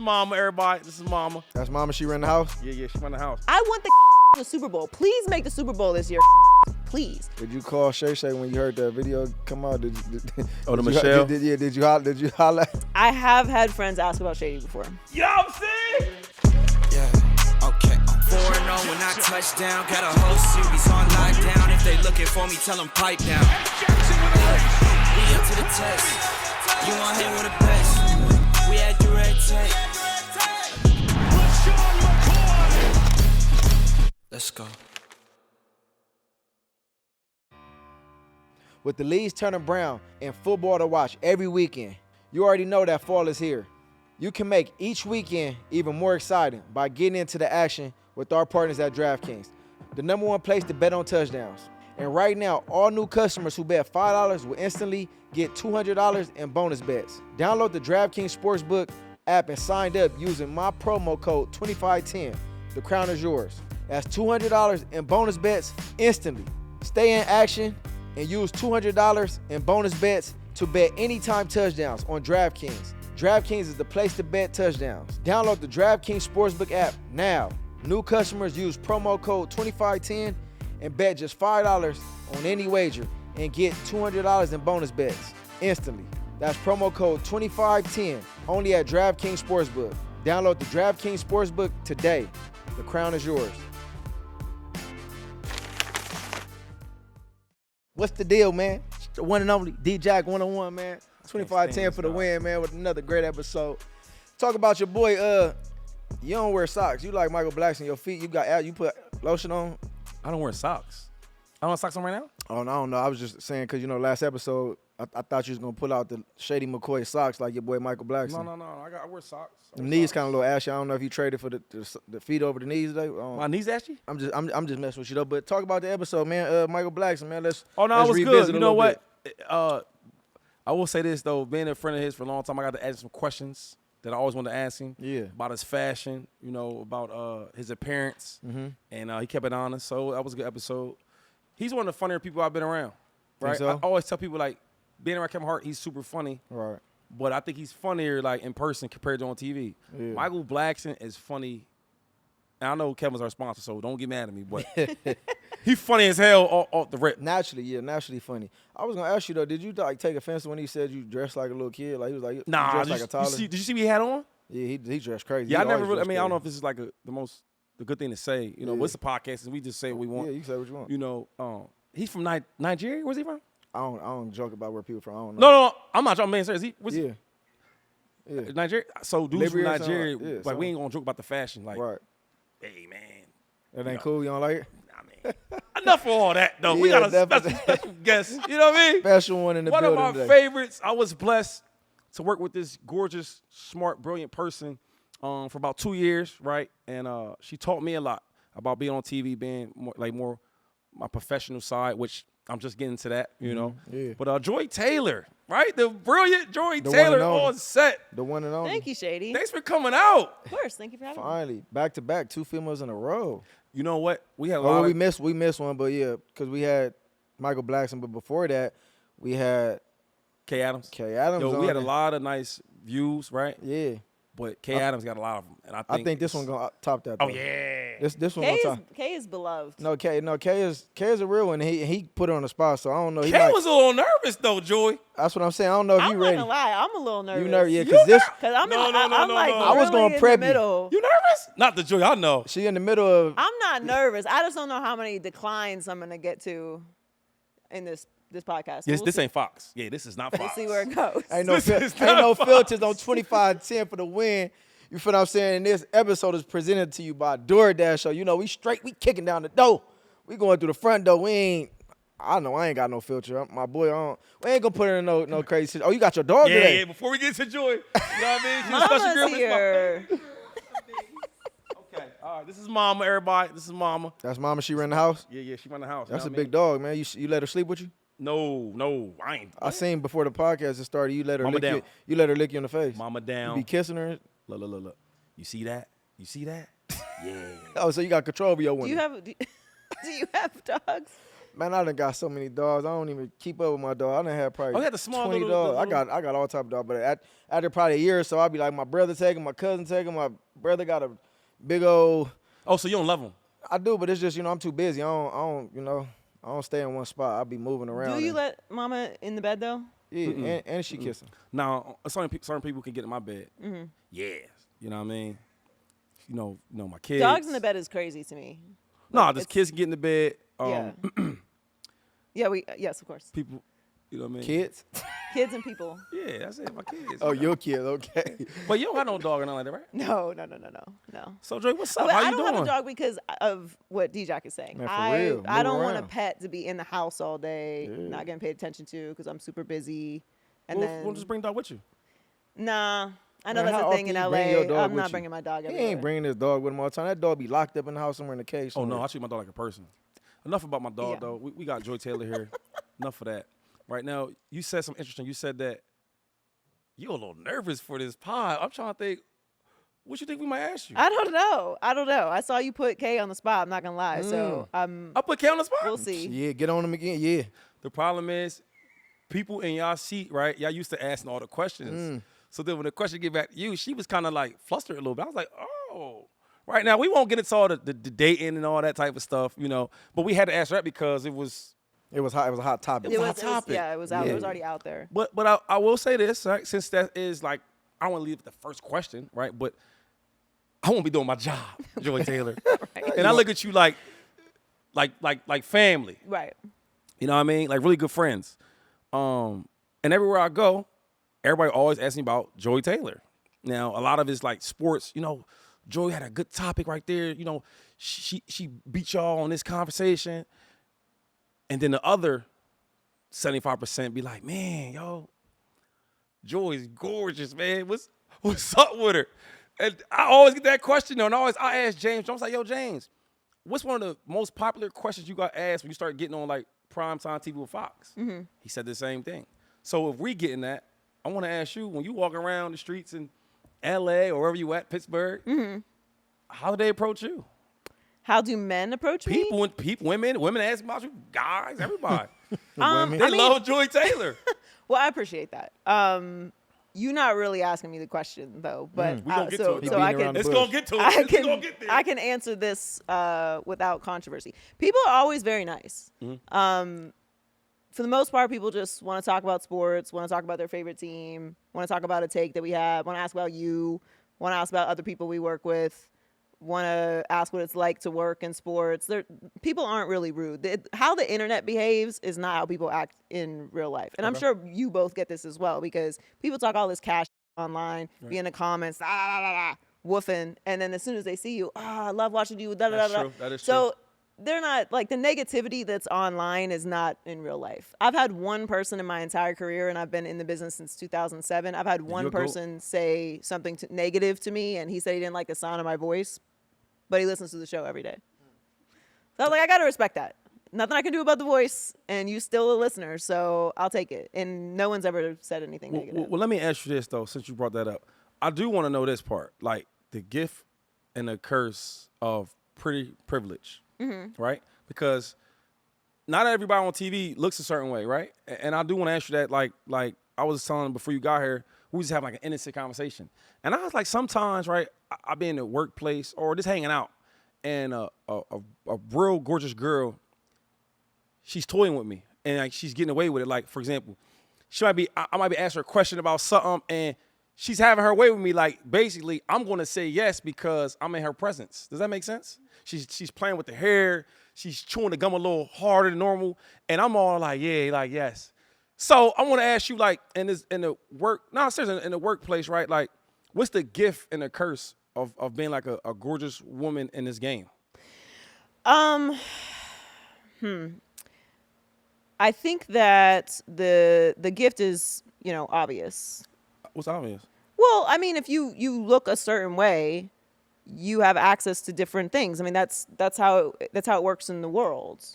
Mama, everybody. This is Mama. That's Mama. She run the house? Yeah, she run the house. I want the Super Bowl. Please make the Super Bowl this year. Please. Did you call Shay Shay when you heard that video come out? Oh, the Michelle? Did you holler? I have had friends ask about Shady before. Yo, I'm saying? Yeah, okay. 4-0 when I touch down. Got a whole series on lockdown. If they looking for me, tell them pipe down. We up to the test. You want hit with the best. We had direct tape. Let's go. With the leagues turning brown and football to watch every weekend, you already know that fall is here. You can make each weekend even more exciting by getting into the action with our partners at DraftKings, the #1 place to bet on touchdowns. And right now, all new customers who bet $5 will instantly get $200 in bonus bets. Download the DraftKings Sportsbook app and sign up using my promo code 2510. The crown is yours. That's $200 in bonus bets instantly. Stay in action and use $200 in bonus bets to bet anytime touchdowns on DraftKings. DraftKings is the place to bet touchdowns. Download the DraftKings Sportsbook app now. New customers use promo code 2510 and bet just $5 on any wager and get $200 in bonus bets instantly. That's promo code 2510 only at DraftKings Sportsbook. Download the DraftKings Sportsbook today. The crown is yours. What's the deal, man? It's the one and only D-Jack 101, man. 2510 for the win, man, with another great episode. Talk about your boy, you don't wear socks. You like Michael Blackson, your feet, you put lotion on? I don't wear socks. I don't have socks on right now? Oh, no, I don't know. I was just saying because, last episode, I thought you was going to pull out the Shady McCoy socks like your boy Michael Blackson. No. I wear socks. The knees kind of a little ashy. I don't know if you traded for the feet over the knees today. My knees ashy? I'm just messing with you though. But talk about the episode, man. Michael Blackson, man. Let's it was revisit good. You a know little what? bit. I will say this though, being a friend of his for a long time, I got to ask some questions that I always wanted to ask him. Yeah. About his fashion, about his appearance, and he kept it honest. So that was a good episode. He's one of the funnier people I've been around. Right? So? I always tell people like being around Kevin Hart, he's super funny. Right. But I think he's funnier like in person compared to on TV. Yeah. Michael Blackson is funny. And I know Kevin's our sponsor, so don't get mad at me, but he's funny as hell off the rip. Naturally funny. I was gonna ask you though, did you like take offense when he said you dressed like a little kid? Like he was like, nah, you dressed like a toddler. Did you see what he had on? Yeah, he dressed crazy. Yeah, He I never always really. I dressed mean, I don't know if crazy. this is like the good thing to say. Yeah. What's the podcast? And we just say what we want. Yeah, you say what you want. He's from Nigeria. Where's he from? I don't joke about where people from. I don't know. No, I'm not. I'm being serious. Yeah. Nigeria. So dudes from Liberia, Nigeria, something like- like we ain't gonna joke about the fashion. Like, Right. hey man, That ain't cool. You don't like it? I mean, enough of all that though. We Yeah, got a special guest. You know what I mean? Special one in the One of building my today. favorites. I was blessed to work with this gorgeous, smart, brilliant person for about 2 years, right? And she taught me a lot about being on TV, being more my professional side, which I'm just getting to that, Yeah. But Joy Taylor, right? The brilliant Joy The one Taylor and only. on set. The one and only. Thank you, Shady. Thanks for coming out. Of course. Thank you for having me. Finally, back to back, 2 females in a row. You know what? We had a Oh, lot we of missed one, but yeah, because we had Michael Blackson, but before that, we had Kay Adams. Kay Adams. Yo, we on had a it. lot of nice views, right? Yeah, But Kay Adams got a lot of them, and I think this one gonna top that. Oh though. yeah. This one Kay gonna top. is beloved. No, Kay is a real one. He put her on the spot, so I don't know. He Kay might, was a little nervous though, Joy. that's what I'm saying. I don't know if I'm you not ready. gonna lie. I'm a little nervous. You nervous? Yeah, because this Cause I'm No, in, no, I'm no, like no. I was really gonna in prep the you. middle. You nervous? Not the Joy I know. she in the middle of. I'm not nervous. I just don't know how many declines I'm gonna get to in this podcast. Yes, We'll this see. ain't Fox. Yeah, this is not Fox. We'll see where it goes. Ain't no This is ain't no not fun. filters on 2510 for the win. You feel what I'm saying? And this episode is presented to you by DoorDash. So we kicking down the door. We going through the front door. I know I ain't got no filter. My boy, we ain't gonna put her in no crazy shit. Oh, you got your dog today? Yeah, before we get to Joy, you know what I mean? She's a special girl. Mama's This is my here. favorite. Okay, all right. This is Mama, everybody. This is Mama. That's Mama. She run the house. Yeah, she run the house. That's you a know big dog, man. You let her sleep with you? No, I ain't. I seen before the podcast had started. You let her Mama lick you. down. You let her lick you in the face. Mama You down. be kissing her. Look. You see that? Yeah. Oh, so you got control over your Do woman. you have do you have dogs? Man, I done got so many dogs. I don't even keep up with my dog. I done had probably Oh, you had the small 20 little- dogs. I got all type of dogs. But after probably a year or so, I'll be like, my brother taking, my cousin taking. My brother got a big old. Oh, so you don't love them? I do, but it's just, I'm too busy. I don't stay in one spot. I'll be moving around. Do you and- let mama in the bed though? Yeah, and she kissing. Now, certain people can get in my bed. Yeah. You know what I mean? My kids. Dogs in the bed is crazy to me. No, just kids can get in the bed. Yeah. Yes, of course. People, you know what I mean? Kids? Kids and people. Yeah, that's it. My kids. Oh, your kids, okay. But you don't got no dog or nothing like that, right? No. So, Dre, what's up? But How I you don't doing? have a dog because of what D-Jack is saying. Man, for I real. I Move don't want a around. pet to be in the house all day, not getting paid attention to because I'm super busy. And then We'll just bring the dog with you. nah, I know Man, that's how a thing in often you bring your LA. dog I'm with not you? bringing my dog He everywhere. ain't bringing his dog with him all the time. That dog be locked up in the house somewhere in the cage. Oh, no, somewhere. I treat my dog like a person. Enough about my dog, Yeah. though. We got Joy Taylor here. Enough of that. Right now, you said something interesting. You said that you're a little nervous for this pod. I'm trying to think, what you think we might ask you? I don't know. I saw you put K on the spot. I'm not gonna lie. So I put K on the spot. we'll see. Yeah, get on him again. Yeah. The problem is, people in y'all seat, right? Y'all used to asking all the questions. So then when the question get back to you, she was kind of like flustered a little bit. I was like, oh. Right now, we won't get into all the dating and all that type of stuff, But we had to ask that because it was. It was hot. It was a hot topic. It was a hot topic. Yeah, it was out. It Yeah. was already out there. But I will say this, right? Since that is like, I don't want to leave with the first question, right? But I won't be doing my job, Joy Taylor. And I look at you like family. Right. You know what I mean? Like really good friends. And everywhere I go, everybody always asks me about Joy Taylor. Now, a lot of it's like sports. Joy had a good topic right there. She beat y'all on this conversation. And then the other 75% be like, man, yo, Joy's gorgeous, man. What's up with her? And I always get that question, though. And I ask James. I was like, yo, James, what's one of the most popular questions you got asked when you start getting on like primetime TV with Fox? He said the same thing. So if we getting that, I want to ask you, when you walk around the streets in LA or wherever you at, Pittsburgh, how do they approach you? How do men approach me? Women ask about you, guys, everybody. Women. They love Joy Taylor. Well, I appreciate that. You're not really asking me the question though, but We gonna get to it, so though. I Beating can around the It's bush. gonna get to it. I It's gonna get there. can answer this without controversy. People are always very nice. For the most part, people just want to talk about sports, want to talk about their favorite team, want to talk about a take that we have, want to ask about you, want to ask about other people we work with, want to ask what it's like to work in sports. People aren't really rude. How the internet behaves is not how people act in real life. And I'm sure you both get this as well because people talk all this cash online, be in the comments, woofing, and then as soon as they see you, I love watching you, da da da That's da. true. That is So they're not like the negativity that's online is not in real life. I've had one person in my entire career, and I've been in the business since 2007. I've had one a goat? person say something negative to me, and he said he didn't like the sound of my voice, but he listens to the show every day. So I was like, I gotta respect that. Nothing I can do about the voice, and you still a listener, so I'll take it. And no one's ever said anything negative. Well, let me ask you this, though, since you brought that up. I do want to know this part, like the gift and the curse of pretty privilege, right? Because not everybody on TV looks a certain way, right? And I do want to ask you that, like I was telling before you got here, we just have like an innocent conversation. And I was like, sometimes, right, I be in the workplace or just hanging out, and a real gorgeous girl, she's toying with me, and like she's getting away with it. Like, for example, I might be asking her a question about something, and she's having her way with me. Like, basically, I'm gonna say yes because I'm in her presence. Does that make sense? She's playing with the hair. She's chewing the gum a little harder than normal, and I'm all like, yeah, like yes. So I want to ask you, like, in the workplace, right? Like, what's the gift and the curse of being like a gorgeous woman in this game? I think that the gift is, obvious. What's obvious? Well, I mean, if you look a certain way, you have access to different things. I mean, that's how it works in the world.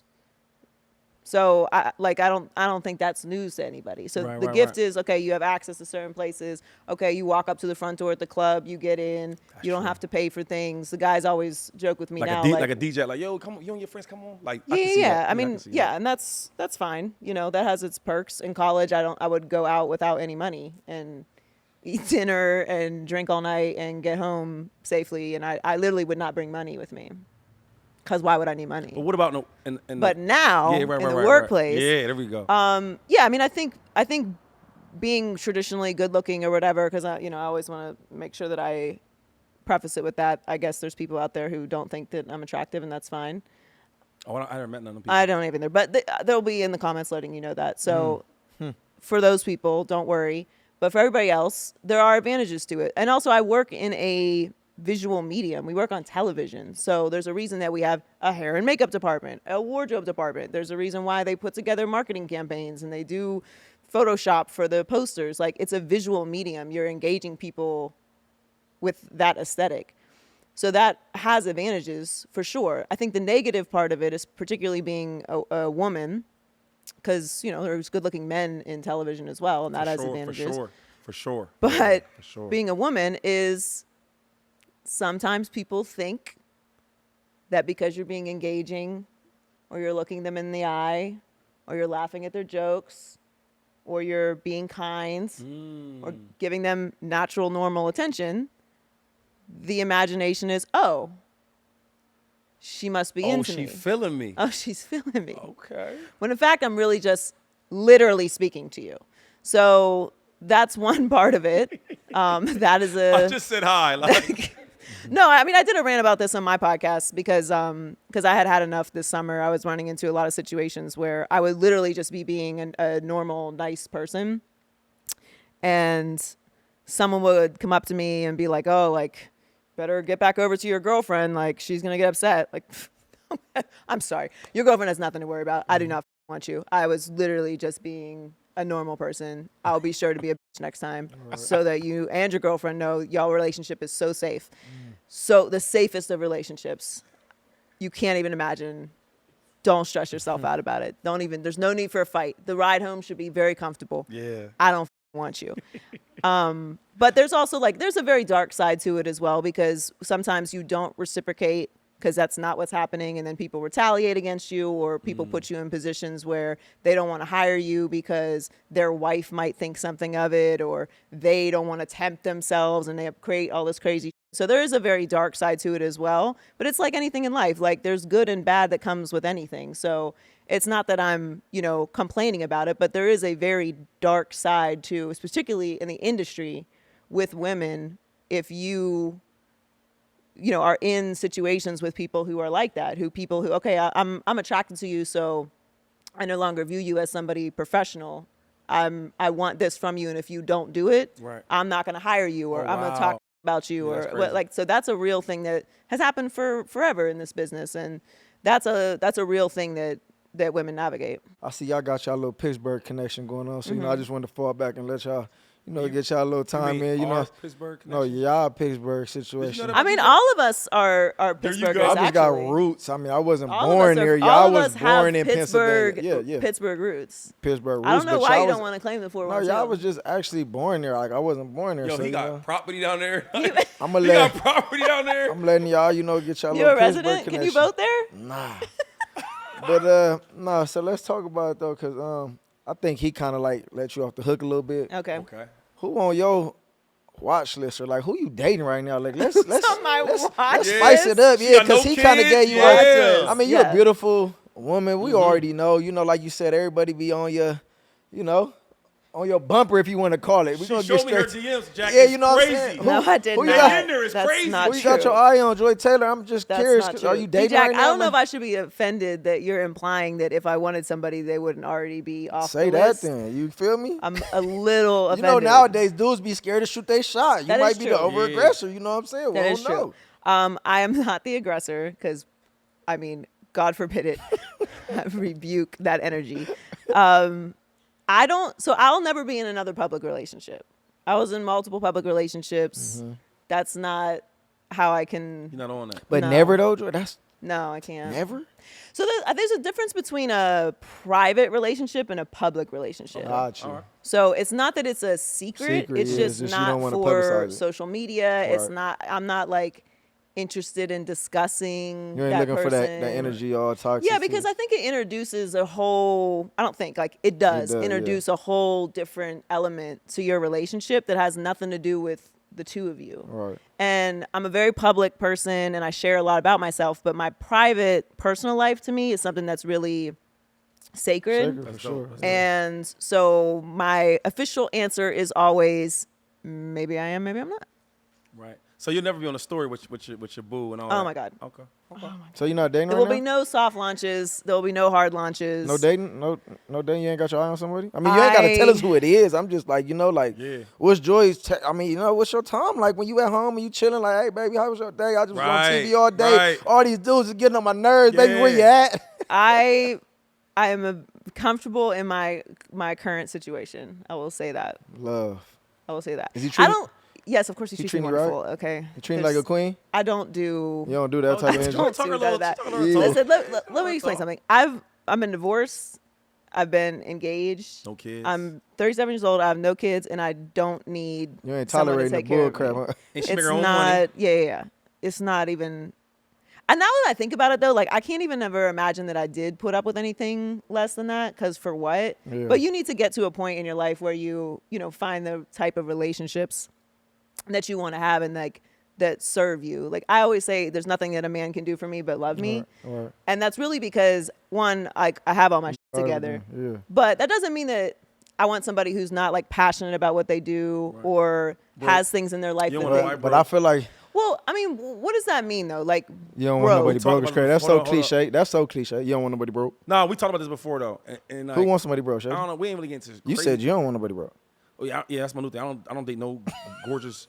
So I don't think that's news to anybody. So Right, the right, gift right. is, okay, you have access to certain places. Okay, you walk up to the front door at the club, you get in. You don't have to pay for things. The guys always joke with me Like now, like a DJ, like, yo, come on, you and your friends, come on. Like, I yeah, can see yeah. that. I can mean, see yeah, that. and that's fine. You know, that has its perks. In college, I would go out without any money and eat dinner and drink all night and get home safely. And I literally would not bring money with me. Because why would I need money? But what about But now yeah, right, in the right, workplace, Right. Yeah, there we go. yeah, I mean, I think being traditionally good looking or whatever, because I always want to make sure that I preface it with that. I guess there's people out there who don't think that I'm attractive, and that's fine. Oh, I haven't met none of them people. I don't either, but they'll be in the comments letting you know that. So for those people, don't worry. But for everybody else, there are advantages to it. And also, I work in a visual medium. We work on television. So there's a reason that we have a hair and makeup department, a wardrobe department. There's a reason why they put together marketing campaigns and they do Photoshop for the posters. Like, it's a visual medium. You're engaging people with that aesthetic. So that has advantages for sure. I think the negative part of it is particularly being a woman, because, there's good looking men in television as well, and that has advantages. For sure. But For sure. being a woman is, sometimes people think that because you're being engaging, or you're looking them in the eye, or you're laughing at their jokes, or you're being kind, or giving them natural, normal attention, the imagination is, oh, she must be into me. Oh, she's feeling me. Oh, she's feeling me. Okay. When in fact, I'm really just literally speaking to you. So that's one part of it. That is I just said hi. Like, no, I mean, I did a rant about this on my podcast because I had enough this summer. I was running into a lot of situations where I would literally just be being a normal, nice person. And someone would come up to me and be like, oh, like, better get back over to your girlfriend. Like, she's going to get upset. Like, I'm sorry. Your girlfriend has nothing to worry about. I do not want you. I was literally just being a normal person. I'll be sure to be a bitch next time so that you and your girlfriend know y'all relationship is so safe. So the safest of relationships. You can't even imagine. Don't stress yourself out about it. There's no need for a fight. The ride home should be very comfortable. yeah. I don't want you. But there's also there's a very dark side to it as well, because sometimes you don't reciprocate because that's not what's happening. And then people retaliate against you, or people put you in positions where they don't want to hire you because their wife might think something of it, or they don't want to tempt themselves and they create all this crazy. So there is a very dark side to it as well. But it's like anything in life. Like, there's good and bad that comes with anything. So it's not that I'm, complaining about it, but there is a very dark side to, particularly in the industry with women, if you are in situations with people who are like that, okay, I'm attracted to you, so I no longer view you as somebody professional. I want this from you, and if you don't do it, Right. I'm not going to hire you, or I'm going to talk about you, Yeah, or so that's a real thing that has happened for forever in this business, and that's a real thing that women navigate. I see y'all got y'all little Pittsburgh connection going on, so I just wanted to fall back and let y'all, get y'all a little time in. our Pittsburgh No, connection? y'all Pittsburgh situation. that I mean, all of us are There you Pittsburghers. go. I just got actually. roots. I mean, I wasn't All of born us there. all Y'all of was us have born in Pennsylvania. Yeah. Pittsburgh roots. Pittsburgh roots. I don't know but why y'all you was- don't want to claim the No, 412. y'all was just actually born there. Like, I wasn't born there. Yo, so, he got property down there. I'm gonna He got let. property down there. I'm letting y'all, get y'all You're little a Pittsburgh resident? connection. Can you vote there? Nah. But no. So let's talk about it though, cause I think he kind of let you off the hook a little bit. Okay. Okay. Who on your watch list, or who you dating right now? Like, let's on my let's watch spice it up, She yeah, got because no he kind of kids? gave you. Yeah. I mean, you're Yeah. a beautiful woman. We already know. Like you said, everybody be on your, on your bumper, if you want to call it. We She gonna showed get me her straight. DMs, Jack. Yeah, It's you know what I'm crazy. saying? No, I did who you not. got? in there is That's crazy. not Who true. you got your eye on, Joy Taylor? I'm just That's curious. not 'Cause true. Are you dating Jack, right now? I don't know man? if I should be offended that you're implying that if I wanted somebody, they wouldn't already be off Say the that list. then. You feel me? I'm a little You offended. know, nowadays dudes be scared to shoot their shot. You That might is be true. the over-aggressor. You know what I'm saying? That We is don't know. true. I am not the aggressor because, I mean, God forbid it. I rebuke that energy. I'll never be in another public relationship. I was in multiple public relationships. That's not how I can. You're not on that. But No. never though, Joy. No, I can't. Never? So there's a difference between a private relationship and a public relationship. Gotcha. So it's not that it's a secret. It's yeah, just you not don't wanna for publicize it. social media. It's Right. not. I'm not like interested in discussing. You ain't that looking for person. that energy all toxic. Yeah, because I think it introduces a whole. I don't think like it does, does, introduce a whole different element to your relationship that has nothing to do with the two of you. Right. And I'm a very public person and I share a lot about myself, but my private personal life to me is something that's really sacred. For sure. And so my official answer is always maybe I am, maybe I'm not. Right. So you'll never be on a story with your boo and all that. Oh my God. Okay. So you're not dating There right will now? be no soft launches. There will be no hard launches. No dating? No dating? You ain't got your eye on somebody? I mean, you ain't got to tell us who it is. I'm just like, Yeah. what's Joy's, I mean, what's your time like when you at home and you chilling like, hey, baby, how was your day? I just was on Right, TV all day. right. All these dudes is getting on my nerves. Baby, where you Yeah. at? I am comfortable in my current situation. I will say that. Love. I will say that. Is he I treating- don't. Yes, of course he's he treating me treating you right? wonderful. Okay. You treat me like a queen? I don't do. You don't do that type of I energy? don't Talk do her none of little- that. talk her little Yeah. talk. Listen, let me explain something. I've been divorced. I've been engaged. No kids. I'm 37 years old. I have no kids, and I don't need. You ain't someone to tolerating the take care bull of me. crap, huh? And she It's make her own not. money. Yeah. It's not even. And now that I think about it, though, like I can't even ever imagine that I did put up with anything less than that. Because for what? Yeah. But you need to get to a point in your life where you find the type of relationships that you want to have and like that serve you. Like I always say, there's nothing that a man can do for me but love me. Right. And that's really because one, I have all my shit together. Yeah. But that doesn't mean that I want somebody who's not like passionate about what they do or has things in their life. You that don't they, want nobody But I feel like well, I mean, what does that mean though? Like, you don't bro, want nobody talk broke. about It's crazy. That's hold so on, hold on. cliche. That's so cliche. You don't want nobody broke. Nah, we talked about this before though. And like, Who wants somebody broke, Shady? I don't know. We ain't really getting into You crazy. said you don't want nobody broke. Oh yeah, that's my new thing. I don't date no gorgeous,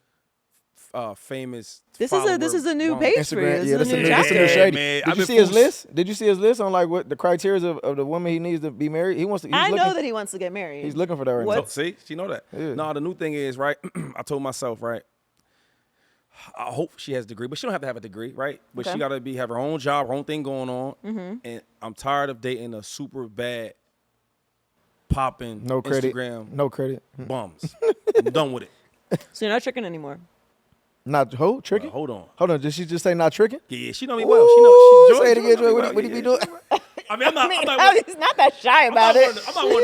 famous. this is a new woman. page for you. Instagram, This yeah, is that's a a new new, that's a new chapter. Shady. man. Did I've you been see his fools- list? Did you see his list on like what the criteria of the woman he needs to be married? He's I looking, know that he wants to get married. he's looking for that right What? now. So, see, she know that. Yeah. No, the new thing is right. I told myself right. I hope she has a degree, but she don't have to have a degree, right? But Okay. she got to have her own job, her own thing going on. And I'm tired of dating a super bad, popping No credit. Instagram No credit. bums. I'm done with it. So you're not tricking anymore. Not who? Tricking? Hold on. Hold on. Did she just say not tricking? Yeah, she know me well. She know. She Say it Joy again, know me Joy. well. What he be Yeah, doing? I mean, I'm not. I'm not. I mean, he's not that shy about it. I'm not one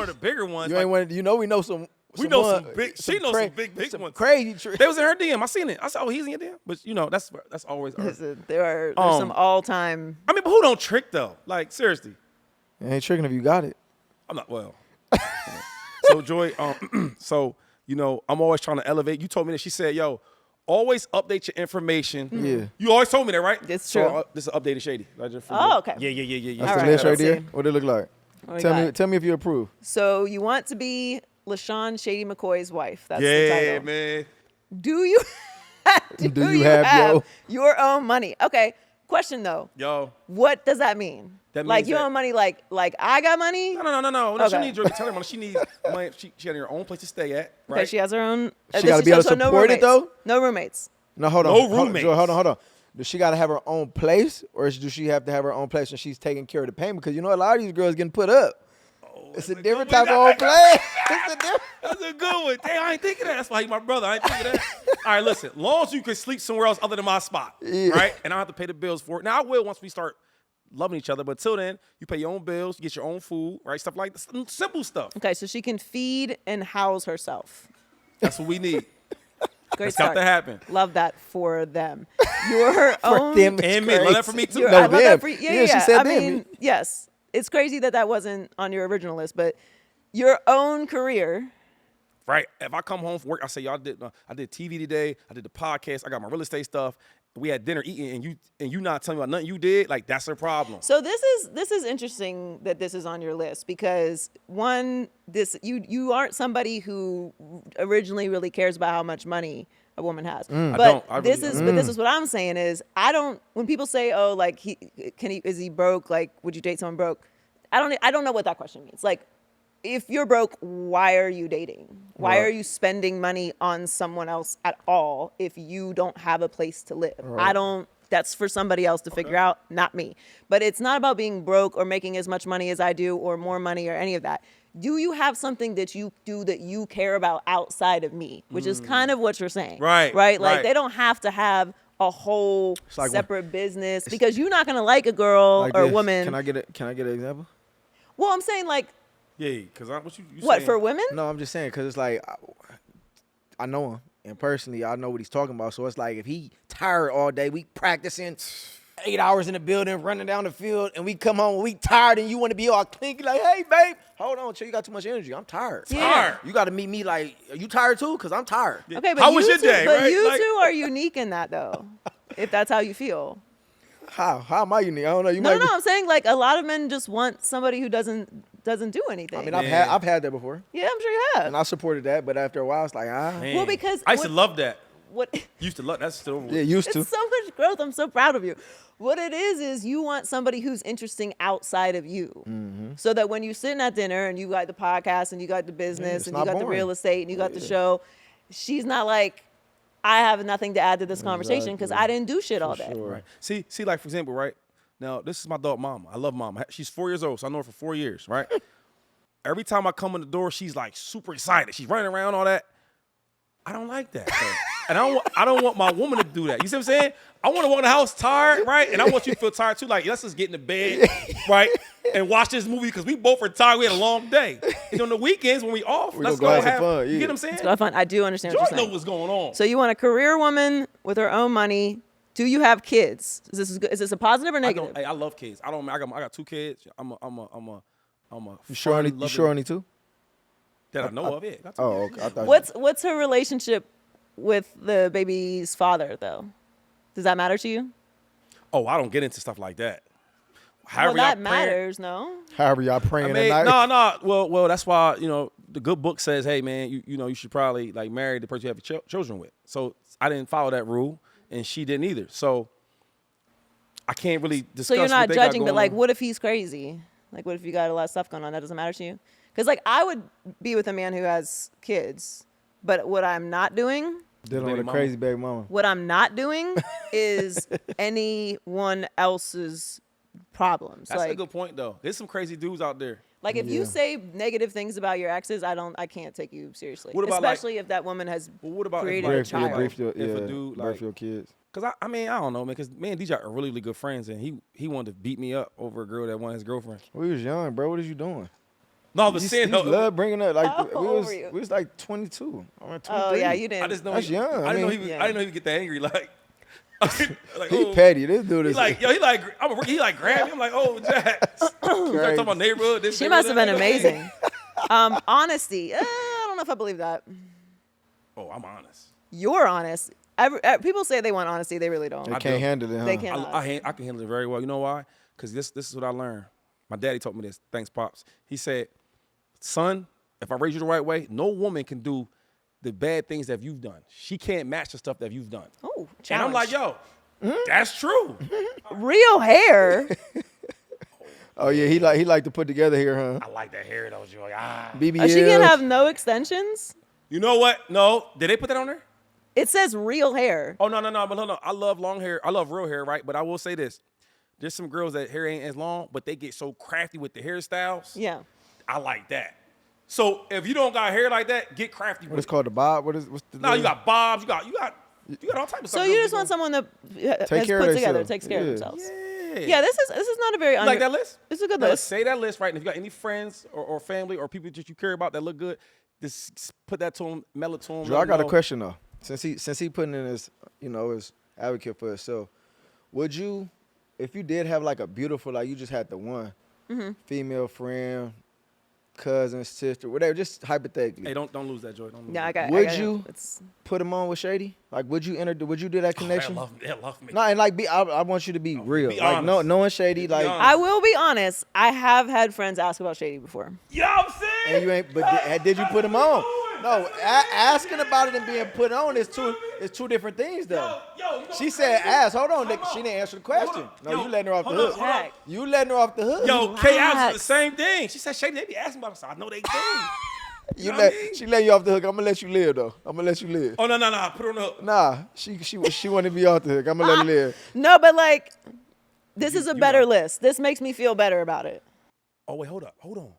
of the bigger ones. You like, ain't one. You know we know some. We know some big- she knows some big ones. Crazy. they was in her DM. I seen it. I said, "Oh, he's in your DM." But that's always. Listen, there's Um, some all-time. I mean, but who don't trick though? Like seriously, Ain't tricking if you got it. I'm not well. So Joy, so I'm always trying to elevate. You told me that. She said, "Yo, always update your information." Yeah. You always told me that, right? It's So, true. this is updated Shady. I just Oh, okay. Yeah. That's All the right, list right let's there. see. What it look like? What we Tell got? me if you approve. So you want to be LaShawn Shady McCoy's wife. That's the Yeah, title. man. Do you Do you have your own money? Okay. Question though. Yo. What does that mean? That like means your that- own money, like I got money? No. She Okay. needs Joy to tell her money. She needs money. She had her own place to stay at, right? Okay, she has her own. She gotta be able to so no support it, roommates. though? No roommates. No, hold on. No Hold on, roommates. Joy, hold on. Does she got to have her own place, or does she have to have her own place and she's taking care of the payment? Because a lot of these girls getting put up. It's a different type of own place. It's a different. That's a good one. Damn, I ain't thinking that. That's why he my brother. I ain't thinking that. All right, listen. Long as you can sleep somewhere else other than my spot, right? And I don't have to pay the bills for it. Now, I will once we start loving each other. But till then, you pay your own bills, you get your own food, right? Stuff like this. Simple stuff. Okay, so she can feed and house herself. That's what we need. Great It's got start. to happen. Love that for them. Your own. them. It's And me. Love that for me, crazy. too. I No, love that them. for you. Yeah, Yeah. she said I them. mean, yes. It's crazy that wasn't on your original list, but your own career. Right. If I come home from work, I say, y'all I did TV today. I did the podcast. I got my real estate stuff. We had dinner eating, and you not telling me about nothing you did. Like that's her problem. So this is interesting that this is on your list because one, you aren't somebody who originally really cares about how much money a woman has. I But don't. I this really is don't. but this is what I'm saying is I don't when people say, oh, like is he broke? Like, would you date someone broke? I don't know what that question means. Like, if you're broke, why are you dating? Why Right. are you spending money on someone else at all if you don't have a place to live? That's for somebody else to figure out, not me. But it's not about being broke or making as much money as I do or more money or any of that. Do you have something that you do that you care about outside of me? Which is kind of what you're saying. Right. Like they don't have to have a whole like separate business because you're not going to like a girl Like or a this. woman. Can I get an example? Well, I'm saying like, Yeah, because what you what, saying? for women? No, I'm just saying because it's like I know him, and personally, I know what he's talking about. So it's like if he tired all day, we practicing 8 hours in the building, running down the field, and we come home, we tired, and you want to be all clinky, like, hey, babe, hold on, chill, you got too much energy. I'm tired. Yeah. Tired. You got to meet me like, are you tired too? Because I'm tired. Okay, but How you was your two, day, but right? you Like- two are unique in that though. If that's how you feel. How am I unique? I don't know. You No, might no, I'm saying like a lot of men just want somebody who doesn't do anything. I mean, Yeah. I've had that before, yeah, I'm sure you have. and I supported that, but after a while, it's like, Man. Well, because I used to what- love that. what Used to love that's still over with. yeah, used to. it's so much growth. I'm so proud of you. What it is you want somebody who's interesting outside of you. Mm-hmm. So that when you're sitting at dinner and you got the podcast and you got the business it's and you not got the boring. real estate and you got the show, she's not like, I have nothing to add to this conversation because I didn't do shit all day. Sure. Right. See, like for example, right now, this is my dog, Mama. I love Mama. She's 4 years old, so I know her for 4 years, right? Every time I come in the door, she's like super excited. She's running around all that. I don't like that, and I don't want my woman to do that. You see what I'm saying? I want to walk in the house tired, right? And I want you to feel tired too. Like let's just get in the bed, right, and watch this movie because we both are tired. We had a long day. And on the weekends when we off, let's gonna go have some have fun, You yeah. get what I'm saying? It's a lot of fun. I do understand what George you're know saying. what's going on. So you want a career woman with her own money. Do you have kids? Is this a positive or I negative? don't. Hey, I love kids. I got 2 kids. I'm a. You sure only two? That I know of it. Oh, okay. I thought What's her relationship with the baby's father though? Does that matter to you? Oh, I don't get into stuff like that. Well, However that y'all praying- matters, no? However y'all praying I mean, at night. no. Well, that's why the good book says, hey man, you should probably like marry the person you have your children with. So I didn't follow that rule, and she didn't either. So I can't really discuss. So you're not what they got judging, but going like, on. what if he's crazy? Like, what if you got a lot of stuff going on? That doesn't matter to you? Because like, I would be with a man who has kids, but what I'm not doing. Dealing Baby with a mama. crazy baby mama. What I'm not doing is anyone else's problems. That's a like, good point though. There's some crazy dudes out there. like if you Yeah. say negative things about your exes, I can't take you seriously. What about, like- especially if that woman has But what about created a Brief, child. brief your, If a yeah, dude, birth like- your kids. Cause I mean I don't know man. Cause me and DJ are really really good friends, and he wanted to beat me up over a girl that wanted his girlfriend. We was young, bro. What is you doing? No, but You saying just though. love bringing up like How old were you? we was like 22. I'm like 23. Oh yeah, you didn't. I just know That's he, young. I I didn't know mean- he was. Yeah. I didn't know he would get that angry. Like, like He oh. petty. This dude He is like, yo, he like grab me. I'm like, oh, Jack. Start talking about neighborhood. This She must have been neighborhood, that. amazing. Honesty. I don't know if I believe that. Oh, I'm honest. You're honest. People say they want honesty. They really don't. They I can't do. handle it, huh? They can't. I can handle it very well. You know why? Because this is what I learned. My daddy taught me this. Thanks, Pops. He said, son, if I raise you the right way, no woman can do the bad things that you've done. She can't match the stuff that you've done. Oh, And I'm like, yo, that's true. real hair. Oh yeah, he like to put together here, huh? I like that hair though. You're like, ah. BBL. She can have no extensions. You know what? No. Did they put that on there? It says real hair. Oh, no. But hold on. I love long hair. I love real hair, right? But I will say this. There's some girls that hair ain't as long, but they get so crafty with the hairstyles. Yeah. I like that. So if you don't got hair like that, get crafty with What's it. called the bob? What's the No, you got bobs. You got all types of stuff. So you just want someone that has Take care put of together, themselves. takes care of Yeah. themselves. Yeah. Yeah, this is not a very You like that list? It's a good No, list. Say that list, right? And if you got any friends or family or people that you care about that look good, just put that to them, mail it to them. Joe, I got a question though. Since he putting in his his advocate for himself, would you, if you did have like a beautiful, like you just had the one female friend, cousin, sister, whatever, just hypothetically, Hey, don't lose that, Joy. Don't lose Yeah, I that. got. Would I got you- It's, put him on with Shady? Like, would you do that connection? They love me. No, and like I want you to be real. be Like honest. knowing Shady, like honest. I will be honest. I have had friends ask about Shady before. Yo, I'm saying. and you ain't. But did you put him on? No, asking about it and being put on is two different things though. Yo, She said ass. Hold on, she didn't answer the question. No, you letting her off the hook. Heck. You letting her off the hook. Yo, K Abs Relax. the same thing. She said, Shady, they be asking about us. I know they do. She let you off the hook. I'm gonna let you live though. I'm gonna let you live. Oh no, put her on the hook. Nah, she wanted to be off the hook. I'm gonna let her live. No, but like, this is a better list. This makes me feel better about it. Oh wait, hold on.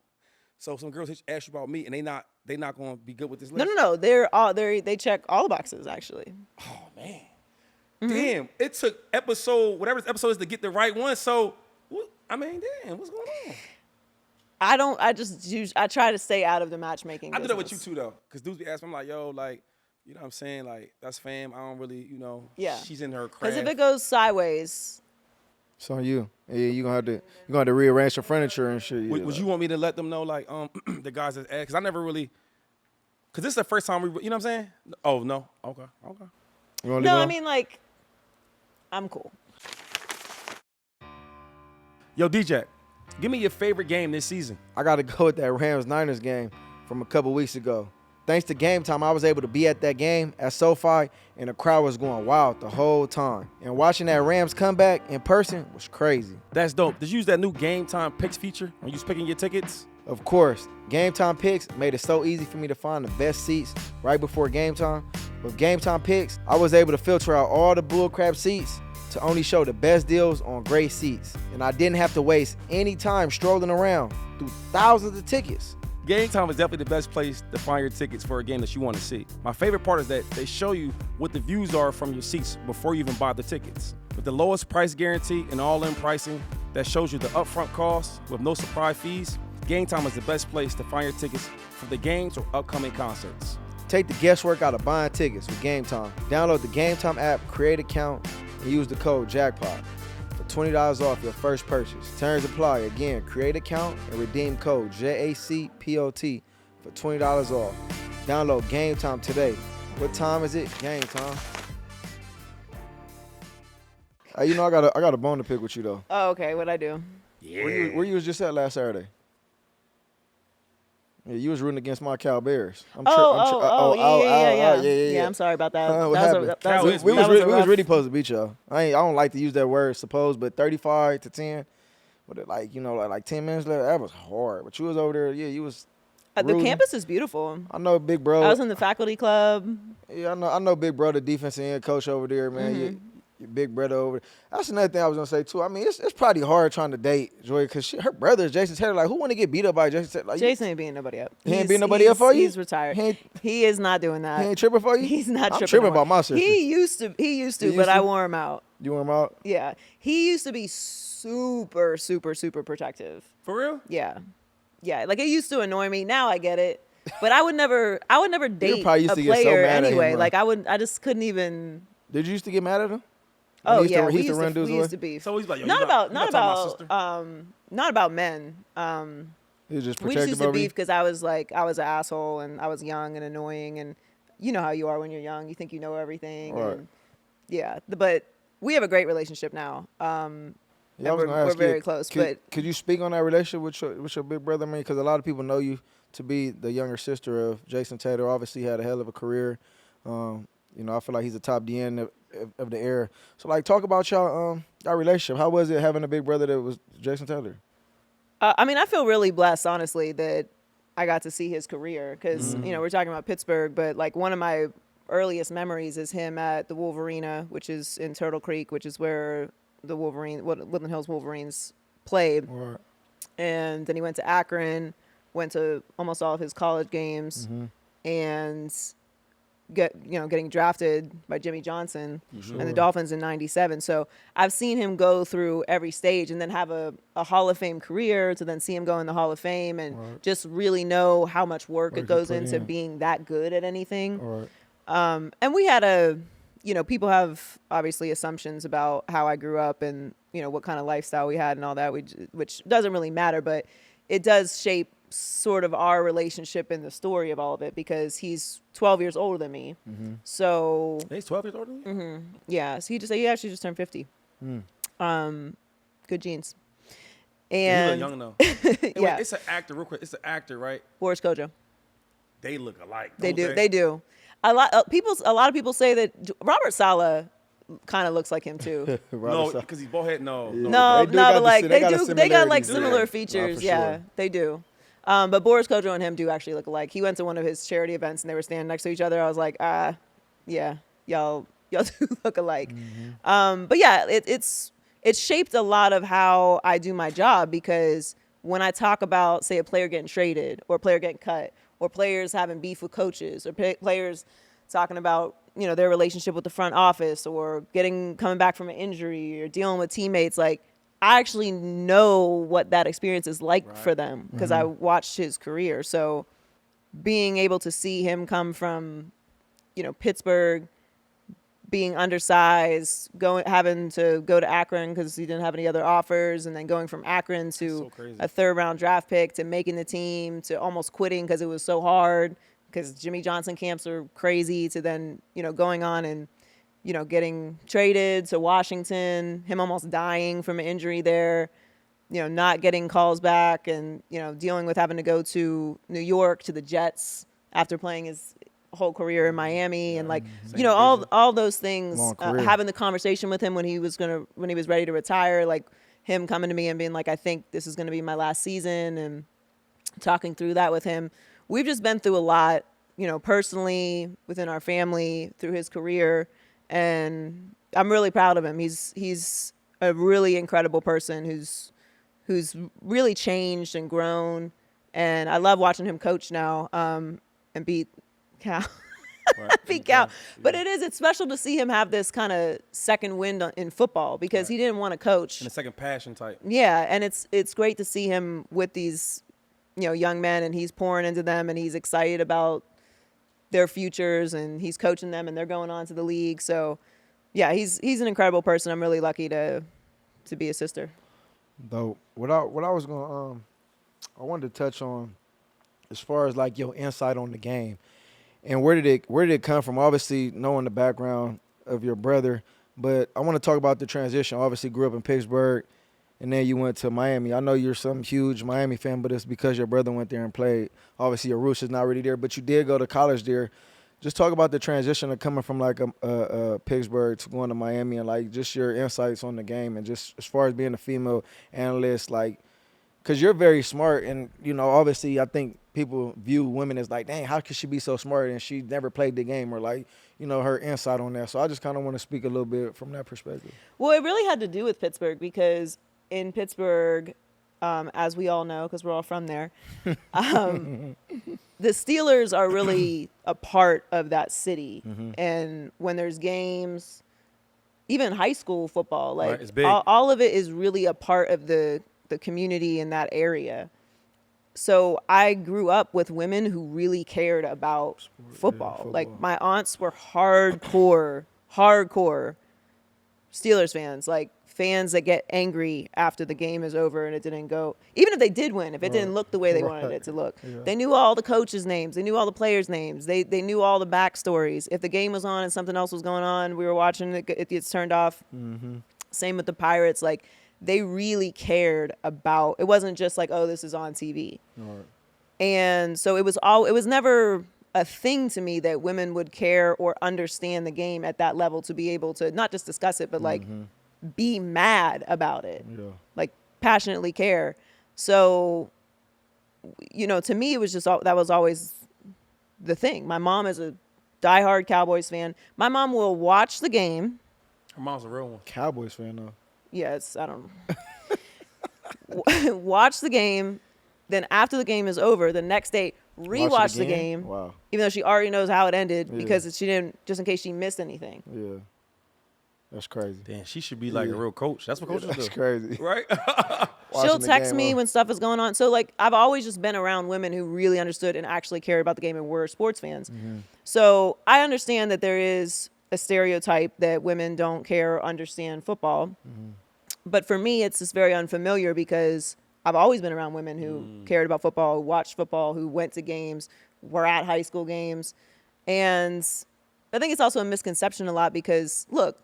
So some girls ask you about me, and they not gonna be good with this list. No. They check all the boxes actually. Oh man, damn! It took whatever this episode is to get the right one. So, damn, what's going on? I try to stay out of the matchmaking. I do that with you business. too though, because dudes be asking, I'm like, yo, like, you know what I'm saying? Like, that's fam. I don't really, Yeah. she's in her craft. Because if it goes sideways, It's on you. Yeah, you gonna have to rearrange your furniture and shit. Would you want me to let them know, like, the guys that asked? Because I never really, because this is the first time you know what I'm saying? Oh no, okay. You wanna leave no, it I on? mean like, I'm cool. Yo, DJ, give me your favorite game this season. I got to go with that Rams-Niners game from a couple weeks ago. Thanks to Game Time, I was able to be at that game at SoFi, and the crowd was going wild the whole time. And watching that Rams comeback in person was crazy. That's dope. Did you use that new Game Time Picks feature when you was picking your tickets? Of course, Game Time Picks made it so easy for me to find the best seats right before game time. With Game Time Picks, I was able to filter out all the bullcrap seats to only show the best deals on great seats. And I didn't have to waste any time strolling around through thousands of tickets. Game Time is definitely the best place to find your tickets for a game that you want to see. My favorite part is that they show you what the views are from your seats before you even buy the tickets. With the lowest price guarantee and all-in pricing that shows you the upfront costs with no surprise fees, Game Time is the best place to find your tickets for the games or upcoming concerts. Take the guesswork out of buying tickets with Game Time. Download the Game Time app, create an account, and use the code JACKPOT for $20 off your first purchase. Terms apply. Again, create an account and redeem code JACPOT for $20 off. Download Game Time today. What time is it? Game time. Hey, I got a bone to pick with you though. Oh, okay. What'd I do? Where you was just at last Saturday? Yeah, you was rooting against my Cal Bears. Yeah. I'm sorry about that. What happened? We was rough- really supposed to beat y'all. I don't like to use that word suppose, but 35-10, with it like 10 minutes left, that was hard. But you was over there, yeah, you was. The rooting. campus is beautiful. I know Big Bro. I was in the faculty club. Yeah, I know Big Bro, the defensive end coach over there, man. Your big brother over there. That's another thing I was gonna say too. I mean, it's probably hard trying to date Joy because her brother is Jason Taylor. Like, who want to get beat up by Jason Taylor? Like, Jason ain't beating nobody up. He ain't beating nobody up for you? He's retired. He is not doing that. He ain't tripping for you? He's not I'm tripping. tripping no more. about my sister. He used to, but I wore him out. You want him out? Yeah. He used to be super, super, super protective. For real? Yeah. Yeah. Like, it used to annoy me. Now I get it. But I would never date probably used a to get so player mad at him, anyway. huh? Like, I just couldn't even. Did you used to get mad at him? Oh He yeah, used to run dudes we away? used to beef. So he's like, yo, not you about not talking about sister? not about men. He was just We just protective used to over you? beef because I was an asshole and I was young and annoying, and you know how you are when you're young. You think you know everything. Right. And yeah, but we have a great relationship now. Yeah, I and was gonna ask we're very you, close. Could But you speak on that relationship with your big brother? I mean, because a lot of people know you to be the younger sister of Jason Taylor. Obviously, had a hell of a career. I feel like he's a top DN of the era. So, like, talk about y'all relationship. How was it having a big brother that was Jason Taylor? I mean, I feel really blessed, honestly, that I got to see his career because we're talking about Pittsburgh, but like one of my earliest memories is him at the Wolverina, which is in Turtle Creek, which is where the Woodland Hills Wolverines played. Right. And then he went to Akron, went to almost all of his college games, and getting drafted by Jimmy Johnson and the Dolphins in '97. So I've seen him go through every stage and then have a Hall of Fame career to then see him go in the Hall of Fame and just really know how much work it goes into being that good at anything. Right. And we had people have obviously assumptions about how I grew up and, what kind of lifestyle we had and all that, which doesn't really matter, but it does shape sort of our relationship in the story of all of it because he's 12 years older than me. So He's 12 years older than you? yeah, so he actually just turned 50. Good genes. He And look young though. yeah, It's an actor, real quick. It's an actor, right? Boris Kojo. They look alike. They don't do. They do. A lot of people say that Robert Saleh kind of looks like him too. No, because he's bald head. No. No, They do got but like the- they they got do. a They got like similarities. similar Yeah, features. for Yeah, sure. they do. But Boris Kodjoe and him do actually look alike. He went to one of his charity events and they were standing next to each other. I was like, yeah, y'all do look alike. But yeah, it's shaped a lot of how I do my job, because when I talk about, say, a player getting traded or a player getting cut or players having beef with coaches or players talking about, you know, their relationship with the front office or coming back from an injury or dealing with teammates, like, I actually know what that experience is like for them because I watched his career. So being able to see him come from, you know, Pittsburgh, being undersized, having to go to Akron because he didn't have any other offers, and then going from Akron to a third-round draft pick to making the team to almost quitting because it was so hard because Jimmy Johnson camps are crazy, to then, you know, going on and, you know, getting traded to Washington, him almost dying from an injury there, you know, not getting calls back, and, you know, dealing with having to go to New York to the Jets after playing his whole career in Miami, and, like, you know, all those things, having the conversation with him when he was ready to retire, like him coming to me and being like, I think this is going to be my last season, and talking through that with him. We've just been through a lot, you know, personally, within our family, through his career, and I'm really proud of him. He's a really incredible person who's really changed and grown, and I love watching him coach now, and beat Cal. Beat Cal. But it's special to see him have this kind of second wind in football, because he didn't want to coach. And a second passion type. Yeah, and it's great to see him with these, you know, young men, and he's pouring into them, and he's excited about their futures, and he's coaching them, and they're going on to the league. So, yeah, he's an incredible person. I'm really lucky to be his sister. Though, what I was going I wanted to touch on, as far as like your insight on the game, and where did it come from? Obviously, knowing the background of your brother, but I want to talk about the transition. Obviously, grew up in Pittsburgh, and then you went to Miami. I know you're some huge Miami fan, but it's because your brother went there and played. Obviously, your roots is not really there, but you did go to college there. Just talk about the transition of coming from like a Pittsburgh to going to Miami, and like just your insights on the game, and just as far as being a female analyst, like, because you're very smart, and, you know, obviously I think people view women as like, dang, how could she be so smart and she never played the game, or like, you know, her insight on that. So I just kind of want to speak a little bit from that perspective. Well, it really had to do with Pittsburgh, because in Pittsburgh, as we all know, because we're all from there, the Steelers are really a part of that city. And when there's games, even high school football, like, it's big. All of it is really a part of the community in that area. So I grew up with women who really cared about football. Like, my aunts were hardcore Steelers fans, like fans that get angry after the game is over and it didn't go, even if they did win, if it didn't look the way they wanted it to look. They knew all the coaches' names. They knew all the players' names. They knew all the backstories. If the game was on and something else was going on, we were watching it gets turned off. Same with the Pirates. Like, they really cared about, it wasn't just like, oh, this is on TV. And so it was never a thing to me that women would care or understand the game at that level to be able to not just discuss it, but like be mad about it, like passionately care. So, you know, to me, it was just, that was always the thing. My mom is a diehard Cowboys fan. My mom will watch the game. Her mom's a real one. Cowboys fan, though. Yes, I don't know. Watch the game. Then after the game is over, the next day, rewatch the game. Wow. Even though she already knows how it ended, because she didn't, just in case she missed anything. Yeah. That's crazy. Damn, she should be like a real coach. That's what coaches do. That's crazy. Right? She'll text me when stuff is going on. So, like, I've always just been around women who really understood and actually cared about the game and were sports fans. So I understand that there is a stereotype that women don't care or understand football. But for me, it's just very unfamiliar, because I've always been around women who cared about football, who watched football, who went to games, were at high school games. And I think it's also a misconception a lot, because, look,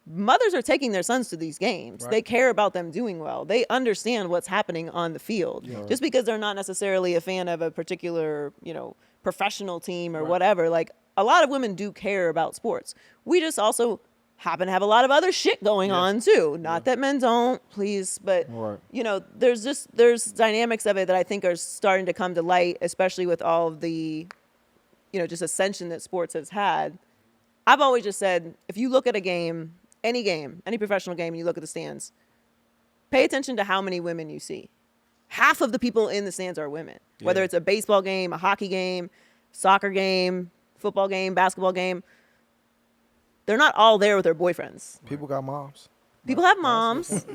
mothers are taking their sons to these games. They care about them doing well. They understand what's happening on the field. Just because they're not necessarily a fan of a particular, you know, professional team or whatever. Like, a lot of women do care about sports. We just also happen to have a lot of other shit going on too. Not that men don't, please, but Right. you know, there's dynamics of it that I think are starting to come to light, especially with all of the, you know, just ascension that sports has had. I've always just said, if you look at a game, any professional game, and you look at the stands, pay attention to how many women you see. Half of the people in the stands are women, whether it's a baseball game, a hockey game, soccer game, football game, basketball game. They're not all there with their boyfriends. People got moms. People have moms.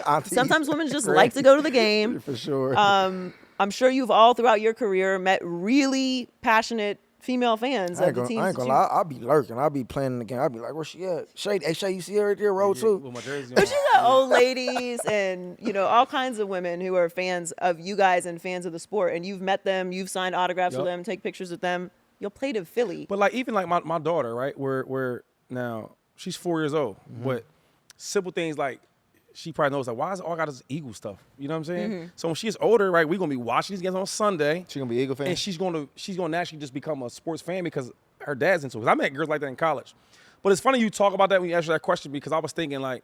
Aunties. Sometimes women just like to go to the game. For sure. I'm sure you've all throughout your career met really passionate female fans I of the teams. ain't that gonna you- lie. I'll be lurking. I'll be playing in the game. I'll be like, where she at? Shady, hey, Shady, you see her right there, roll too? With my jersey But on. you got old ladies and, you know, all kinds of women who are fans of you guys and fans of the sport. And you've met them, you've signed autographs with Yup. them, take pictures with them. You'll play to Philly. But like even like my daughter, right? Where now she's 4 years old, but simple things like she probably knows like why is it all got this Eagle stuff? You know what I'm saying? So when she gets older, right, we're gonna be watching these games on Sunday, She gonna be Eagle fan? and she's gonna naturally just become a sports fan because her dad's into it. 'Cause I met girls like that in college. But it's funny you talk about that when you answer that question because I was thinking like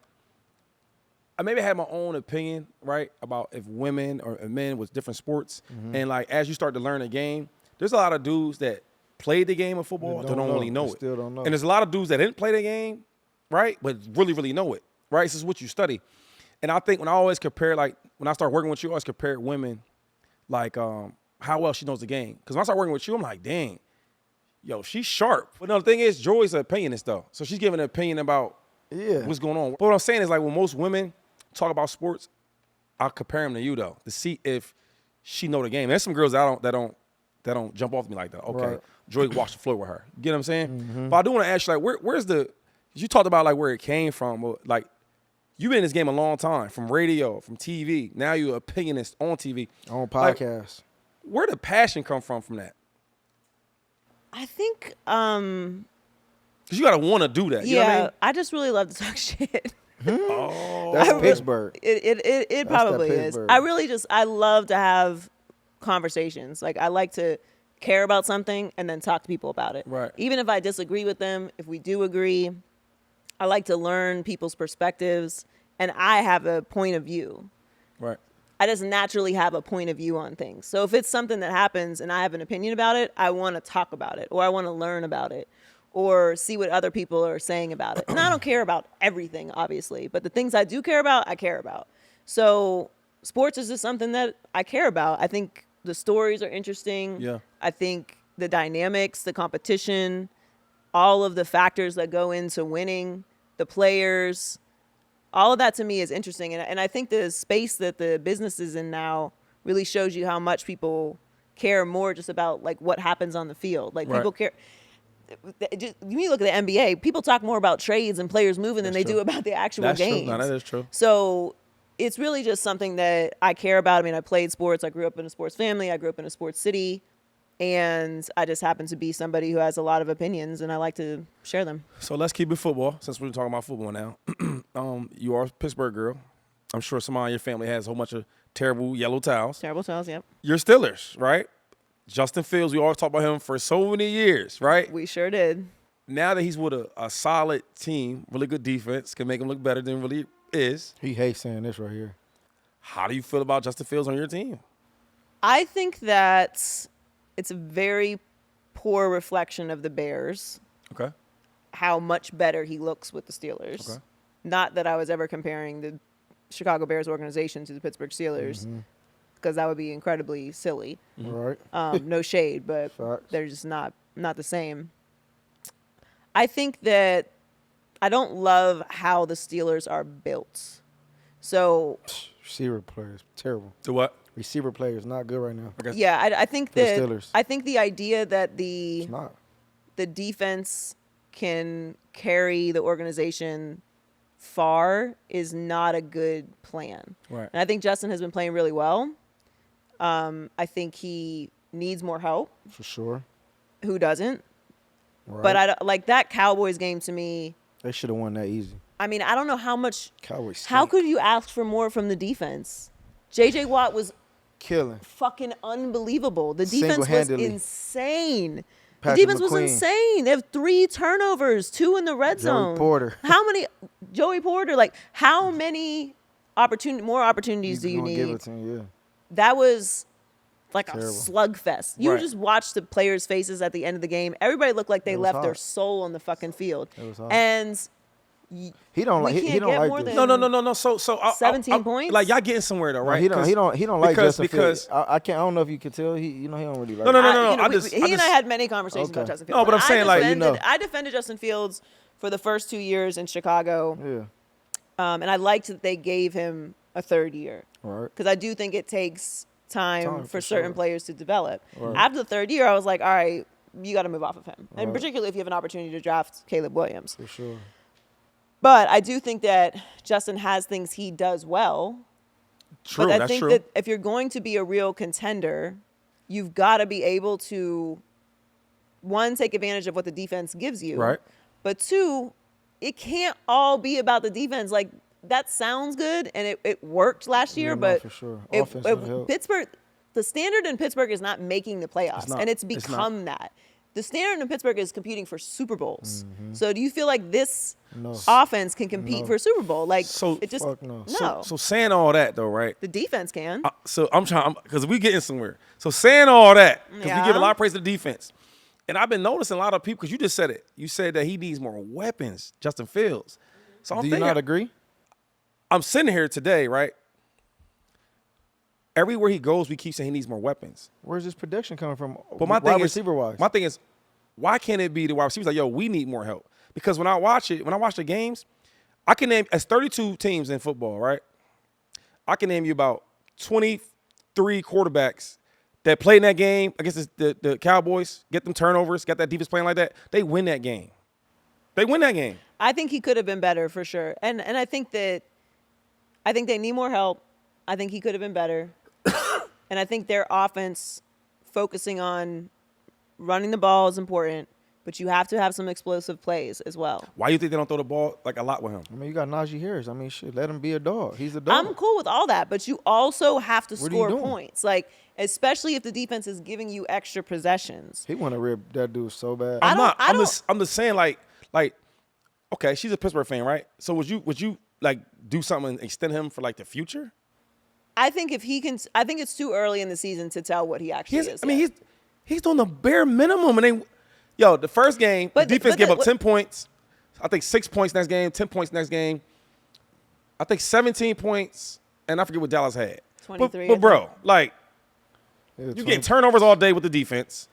I maybe had my own opinion, right, about if women or men was different sports, and like as you start to learn the game, there's a lot of dudes that played the game of football that don't really know They it. still don't know. And there's a lot of dudes that didn't play the game, right, but really, really know it, right? This is what you study. And I think when I always compare, like, when I start working with you, I always compare women, like, how well she knows the game. Because when I start working with you, I'm like, dang, yo, she's sharp. But no, the thing is, Joy's an opinionist, though. So she's giving an opinion about what's going on. But what I'm saying is, like, when most women talk about sports, I'll compare them to you, though, to see if she know the game. There's some girls that don't jump off me like that. Okay, Right. Joy walks the floor with her. You get what I'm saying? But I do want to ask you, like, where's the? You talked about like where it came from. Or, like, you've been in this game a long time, from radio, from TV. Now you're an opinionist on TV, On Like, podcast. where did the passion come from that? I think, Because you gotta want to do that. You know what I mean? I just really love to talk shit. Oh, That's I re- Pittsburgh. It that probably is. Pittsburgh. I love to have conversations. Like I like to care about something and then talk to people about it. Right. Even if I disagree with them, if we do agree, I like to learn people's perspectives and I have a point of view. right. I just naturally have a point of view on things. So if it's something that happens and I have an opinion about it, I want to talk about it or I want to learn about it or see what other people are saying about it. And I don't care about everything, obviously, but the things I do care about, I care about. So sports is just something that I care about. I think the stories are interesting. Yeah. I think the dynamics, the competition, all of the factors that go into winning, the players, all of that to me is interesting. And I think the space that the business is in now really shows you how much people care more just about like what happens on the field. Like Right. people care. Just, when you look at the NBA, people talk more about trades and players moving than they do about the actual That's games. true. No, that is true. So it's really just something that I care about. I mean, I played sports. I grew up in a sports family. I grew up in a sports city. And I just happen to be somebody who has a lot of opinions, and I like to share them. So let's keep it football, since we're talking about football now. You are a Pittsburgh girl. I'm sure somebody in your family has a whole bunch of terrible yellow towels. Terrible tales, yep. You're Steelers, right? Justin Fields, we always talk about him for so many years, right? We sure did. Now that he's with a solid team, really good defense, can make him look better than he really is. He hates saying this right here. How do you feel about Justin Fields on your team? I think that it's a very poor reflection of the Bears, Okay. how much better he looks with the Steelers. Okay. Not that I was ever comparing the Chicago Bears organization to the Pittsburgh Steelers, because that would be incredibly silly. Right. No shade, but Facts. they're just not the same. I think that I don't love how the Steelers are built. So Receiver players, terrible. To what? Receiver players, not good right now. Okay. yeah, I think the that Steelers. I think the idea that the It's not. defense can carry the organization far is not a good plan. Right. And I think Justin has been playing really well. I think he needs more help. For sure. Who doesn't? Right. But I don't- like that Cowboys game to me. They should have won that easy. I mean, I don't know how much. Cowboys. How stink. could you ask for more from the defense? J.J. Watt was killing? fucking unbelievable. The defense was Single-handedly. insane. The defense was insane. They have 3 turnovers, 2 in the red zone. Porter. Joey Porter, like, how many more opportunities do you need? Give it to him, yeah. That was like Terrible. a slugfest. You just watched the players' faces at the end of the game. Everybody looked like they left their soul on the fucking field. It was hard. And he don't like this. No. So 17 points. Like y'all getting somewhere though, right? No, he don't like Justin because Fields. I don't know if you can tell. He don't really like. No. He and I had many conversations about Justin Fields. No, but I'm saying I defended Justin Fields for the first 2 years in Chicago. Yeah. And I liked that they gave him a 3rd year. Right. Because I do think it takes time for certain players to develop. Right. After the 3rd year, I was like, all right, you got to move off of him. And particularly if you have an opportunity to draft Caleb Williams. For sure. But I do think that Justin has things he does well. True, but I that's think true. that if you're going to be a real contender, you've got to be able to, 1, take advantage of what the defense gives you. Right. But 2, it can't all be about the defense. Like, that sounds good, and it worked last year, but for sure. Pittsburgh, the standard in Pittsburgh is not making the playoffs, and it's become that. The standard in Pittsburgh is competing for Super Bowls. Mm-hmm. So do you feel like this offense can compete for a Super Bowl? Like, it just no. So saying all that though, right? The defense can. So I'm trying because we getting somewhere. So saying all that because we give a lot of praise to the defense, and I've been noticing a lot of people because you just said it. You said that he needs more weapons, Justin Fields. So I'm Do you not agree? I'm sitting here today, right? Everywhere he goes, we keep saying he needs more weapons. Where's this production coming from? But my thing receiver-wise. My thing is, why can't it be the wide receivers like, yo, we need more help? Because when I watch the games, I can name, as 32 teams in football, right? I can name you about 23 quarterbacks that played in that game against the Cowboys, get them turnovers, got that defense playing like that. They win that game. I think he could have been better for sure. And I think they need more help. I think he could have been better. And I think their offense focusing on running the ball is important, but you have to have some explosive plays as well. Why do you think they don't throw the ball like a lot with him? I mean, you got Najee Harris. I mean, shit, let him be a dog. He's a dog. I'm cool with all that, but you also have to score points. Like, especially if the defense is giving you extra possessions. He want to rip that dude so bad. I'm just saying like, okay, she's a Pittsburgh fan, right? So would you like do something and extend him for like the future? I think if he can, I think it's too early in the season to tell what he actually is. I mean, he's doing the bare minimum, and the first game, the defense gave up 10 points. I think 6 points next game, 10 points next game. I think 17 points, and I forget what Dallas had. 23. But bro, like, you getting turnovers all day with the defense.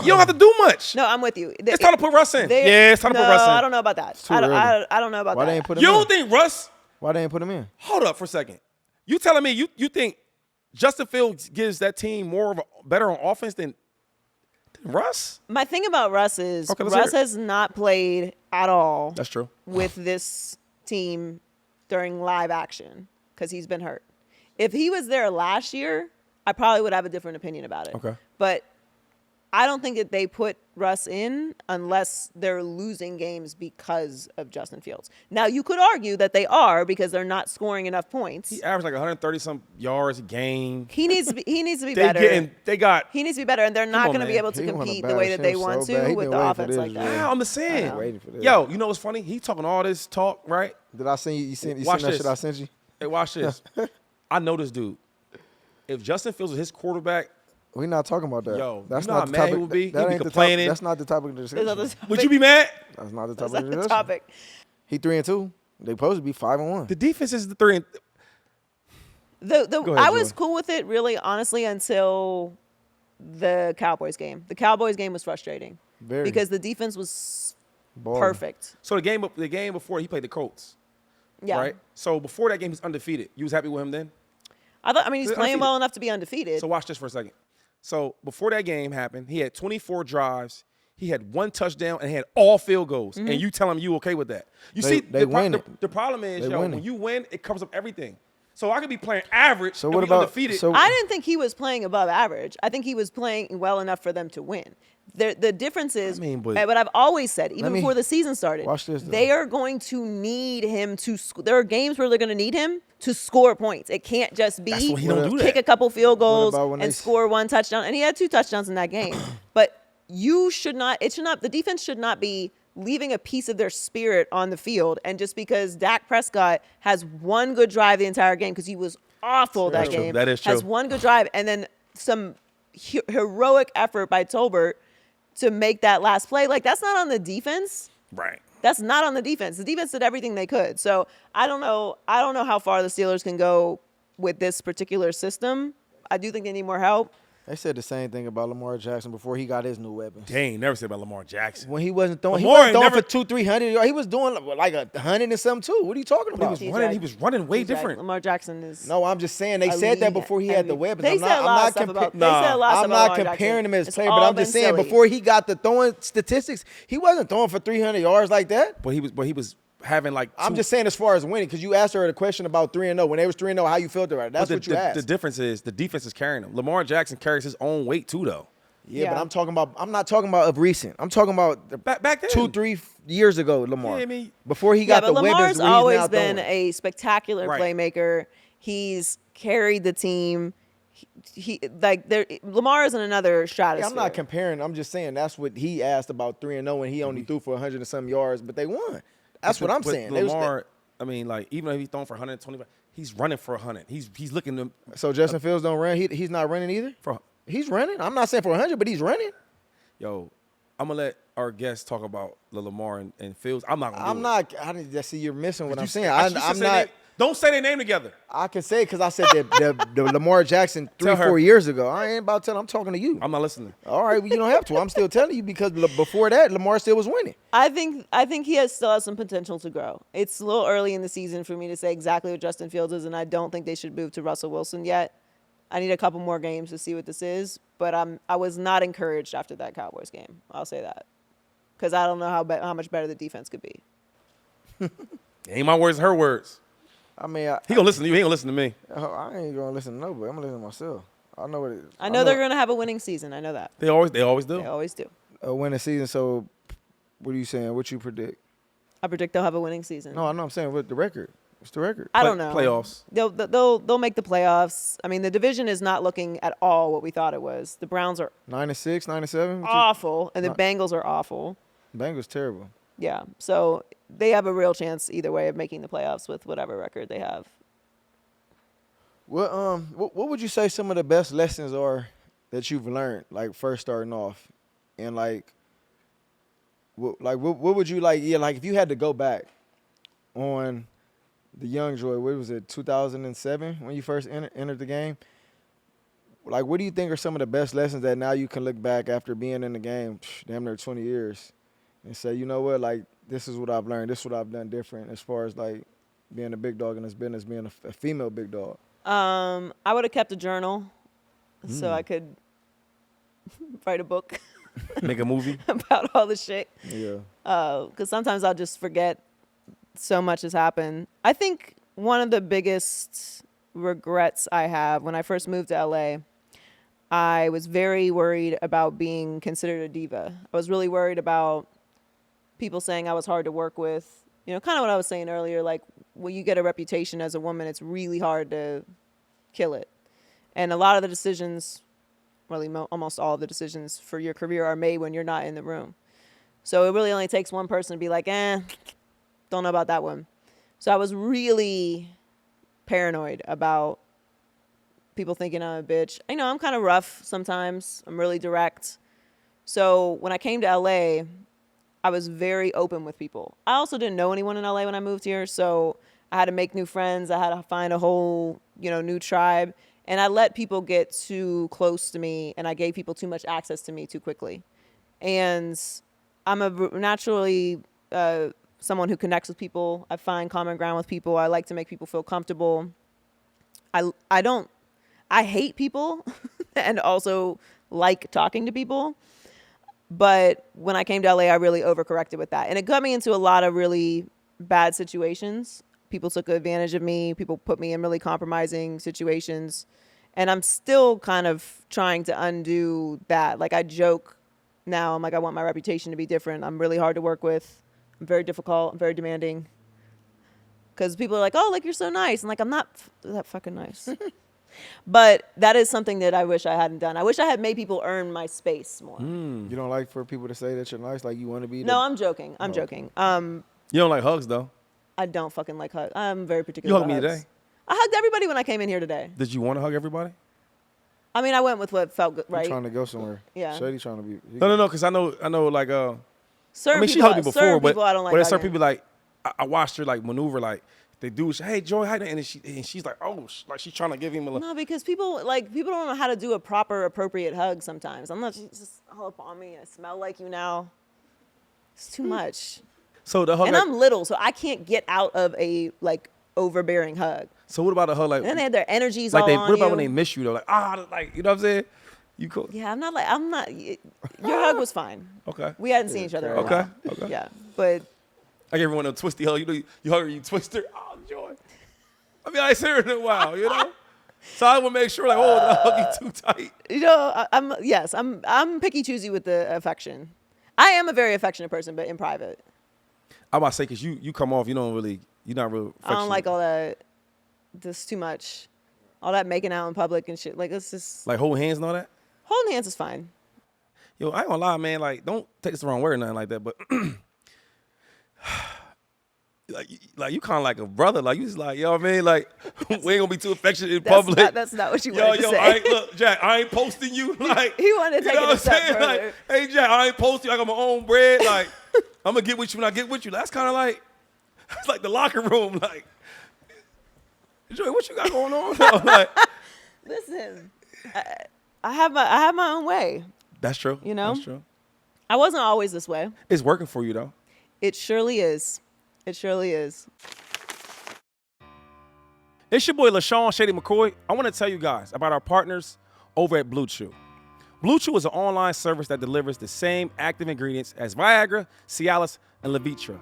You don't have to do much. No, I'm with you. It's time to put Russ in. It's time to put Russ in. I don't know about that. I don't know about that. Why they ain't put him in? You don't think Russ? Why they ain't put him in? Hold up for a second. You telling me you think Justin Fields gives that team better on offense than Russ? My thing about Russ is Russ has not played at all. That's true. With this team during live action because he's been hurt. If he was there last year, I probably would have a different opinion about it. Okay. But I don't think that they put Russ in unless they're losing games because of Justin Fields. Now, you could argue that they are because they're not scoring enough points. He averaged like 130-some yards a game. He needs to be better. He needs to be better, and they're not going to be able to compete the way that they want to with the offense like that. Yeah, I'm just saying. Waiting for this. Yo, you know what's funny? He talking all this talk, right? Did I send you? You seen Watch that this. shit I sent you? Hey, watch this. I know this dude. If Justin Fields was his quarterback, we're not talking about that. Yo, that's you know not how the mad topic. he would be? That He'd be ain't complaining. That's not the topic of the discussion. Would you be mad? That's not the topic That's of not the the discussion. topic. He 3-2. They supposed to be 5-1. The defense is the 3. I was cool with it, really, honestly, until the Cowboys game. The Cowboys game was frustrating because the defense was perfect. So the game before he played the Colts, right? So before that game, he's undefeated. You was happy with him then? He's playing well enough to be undefeated. So watch this for a second. So before that game happened, he had 24 drives. He had 1 touchdown and he had all field goals. And you tell him you okay with that? The problem is, when you win, it covers up everything. So I could be playing average. So what about undefeated? I didn't think he was playing above average. I think he was playing well enough for them to win. The difference is, but I've always said, even before the season started, they are going to need him to score. There are games where they're going to need him to score points. It can't just be kick a couple field goals and score 1 touchdown. And he had 2 touchdowns in that game. But the defense should not be leaving a piece of their spirit on the field. And just because Dak Prescott has one good drive the entire game, because he was awful that game. That is true. Has one good drive, and then some heroic effort by Tolbert to make that last play. Like, that's not on the defense. Right. That's not on the defense. The defense did everything they could. So I don't know how far the Steelers can go with this particular system. I do think they need more help. They said the same thing about Lamar Jackson before he got his new weapons. They ain't never said about Lamar Jackson. When he wasn't throwing, Lamar he wasn't throwing never- for 200-300 yards. He was doing like 100 and something too. What are you talking about? He was running way different. Lamar Jackson is. No, I'm just saying they a said that league before he had the MVP. weapons. They said a lot of stuff about. They said a lot of stuff I'm about not Lamar comparing Jackson. him as a It's player, but all I'm just been saying silly. before he got the throwing statistics, he wasn't throwing for 300 yards like that. But he was having like. I'm just saying as far as winning, because you asked her a question about 3-0 when they was 3-0, how you felt about it. That's what you asked. The difference is the defense is carrying him. Lamar Jackson carries his own weight too, though. Yeah, but I'm not talking about of recent. I'm talking about Back then. 2-3 years ago, Lamar. Yeah, I mean- before he got the but weapons, Lamar's where he's always now been throwing. a spectacular Right. playmaker. He's carried the team. Lamar is in another stratosphere. I'm not comparing. I'm just saying that's what he asked about 3-0 and he only threw for 100 and some yards, but they won. That's what I'm But saying. They was- Lamar, I mean, like, even if he's throwing for 125, he's running for 100. He's looking to So Justin Fields don't run. He's not running either. for. He's running. I'm not saying for 100, but he's running. Yo, I'm gonna let our guests talk about Lamar and Fields. I'm not gonna. I'm do not. I didn't see you're missing what It. I'm You saying. said- you I'm said not. Don't say their name together. I can say because I said the Lamar Jackson Tell her. 3-4 years ago. I ain't about to tell. I'm talking to you. I'm not listening. All right, well, you don't have to. I'm still telling you because before that, Lamar still was winning. I think he still has some potential to grow. It's a little early in the season for me to say exactly what Justin Fields is, and I don't think they should move to Russell Wilson yet. I need a couple more games to see what this is, but I was not encouraged after that Cowboys game. I'll say that because I don't know how much better the defense could be. Ain't my words, her words. I mean, He gonna listen to you. He ain't gonna listen to me. I ain't gonna listen to nobody. I'm gonna listen to myself. I know what it is. I know they're going to have a winning season. I know that. They always do. They always do. a winning season. So, what are you saying? What you predict? I predict they'll have a winning season. No, I know. I'm saying what the record. What's the record? I don't know. Playoffs. They'll make the playoffs. I mean, the division is not looking at all what we thought it was. The Browns are 9-6, 9-7. awful, and the Bengals are awful. Bengals terrible. Yeah, so they have a real chance either way of making the playoffs with whatever record they have. What would you say some of the best lessons are that you've learned, like first starting off, and what would you like? Yeah, like if you had to go back on the young Joy, what was it, 2007 when you first entered the game? Like, what do you think are some of the best lessons that now you can look back after being in the game, damn near 20 years, and say, you know what, like this is what I've learned, this is what I've done different as far as like being a big dog in this business, being a female big dog. I would have kept a journal so I could write a book Make a movie. about all the shit. Yeah. Because sometimes I'll just forget so much has happened. I think one of the biggest regrets I have when I first moved to LA, I was very worried about being considered a diva. I was really worried about people saying I was hard to work with. You know, kind of what I was saying earlier, like when you get a reputation as a woman, it's really hard to kill it. And a lot of the decisions, really almost all of the decisions for your career are made when you're not in the room. So it really only takes one person to be like, don't know about that one. So I was really paranoid about people thinking I'm a bitch. You know, I'm kind of rough sometimes. I'm really direct. So when I came to LA, I was very open with people. I also didn't know anyone in LA when I moved here, so I had to make new friends. I had to find a whole, new tribe. And I let people get too close to me, and I gave people too much access to me too quickly. And I'm naturally someone who connects with people. I find common ground with people. I like to make people feel comfortable. I hate people and also like talking to people. But when I came to LA, I really overcorrected with that. And it got me into a lot of really bad situations. People took advantage of me. People put me in really compromising situations. And I'm still kind of trying to undo that. Like, I joke now. I'm like, I want my reputation to be different. I'm really hard to work with. I'm very difficult. I'm very demanding. Because people are like, oh, like, you're so nice. And like, I'm not that fucking nice. But that is something that I wish I hadn't done. I wish I had made people earn my space more. You don't like for people to say that you're nice, like you want to be? No, I'm joking. I'm joking. You don't like hugs though. I don't fucking like hugs. I'm very particular. You hugged about me hugs. today. I hugged everybody when I came in here today. Did you want to hug everybody? I mean, I went with what felt good, I'm right? trying to go somewhere. Yeah. Shady trying to be. No, because I know, like, Certain I mean, she people, hugged me before, certain but people I don't like there's certain hugging. people like I watched her like maneuver, like they do. Hey, Joy, how you doing? And she's like, oh, like she's trying to give him a. No, because people don't know how to do a proper, appropriate hug sometimes. I'm not just all up on me. I smell like you now. It's too much. So the hug, And I'm little, so I can't get out of a like overbearing hug. So what about a hug like? And then they have their energies like all they. on What about you. when they miss you though? Like like you know what I'm saying? You cool? Yeah, I'm not. Your hug was fine. Okay. We hadn't seen each other. in a Okay. while. Okay. Yeah, but I give everyone a twisty hug. You know, you hug her, you twist her. Oh, Joy. I mean, I ain't seen her in a while, you know. So I would make sure, like, oh, I hug you too tight. you know, I'm picky choosy with the affection. I am a very affectionate person, but in private. I'm about to say, because you come off, you're not real affectionate. I don't like all that. This too much. All that making out in public and shit. Like, it's just Like holding hands and all that. holding hands is fine. Yo, I ain't gonna lie, man. Like, don't take this the wrong way or nothing like that, but like you kind of like a brother. Like you just like, you know what I mean? Like we ain't gonna be too affectionate in public. That's not what you Yo, wanted to say. look, Jack, I ain't posting you. Like He wanted to take you know it a what I'm step saying? further. Like, hey, Jack, I ain't posting you. I got my own bread. Like I'm gonna get with you when I get with you. That's kind of like it's like the locker room. Like, Joey, what you got going on? Like, Listen, I have my own way. that's true. You know? That's true. I wasn't always this way. It's working for you though. It surely is. It surely is. It's your boy LaShawn Shady McCoy. I want to tell you guys about our partners over at Blue Chew. Blue Chew is an online service that delivers the same active ingredients as Viagra, Cialis, and Levitra,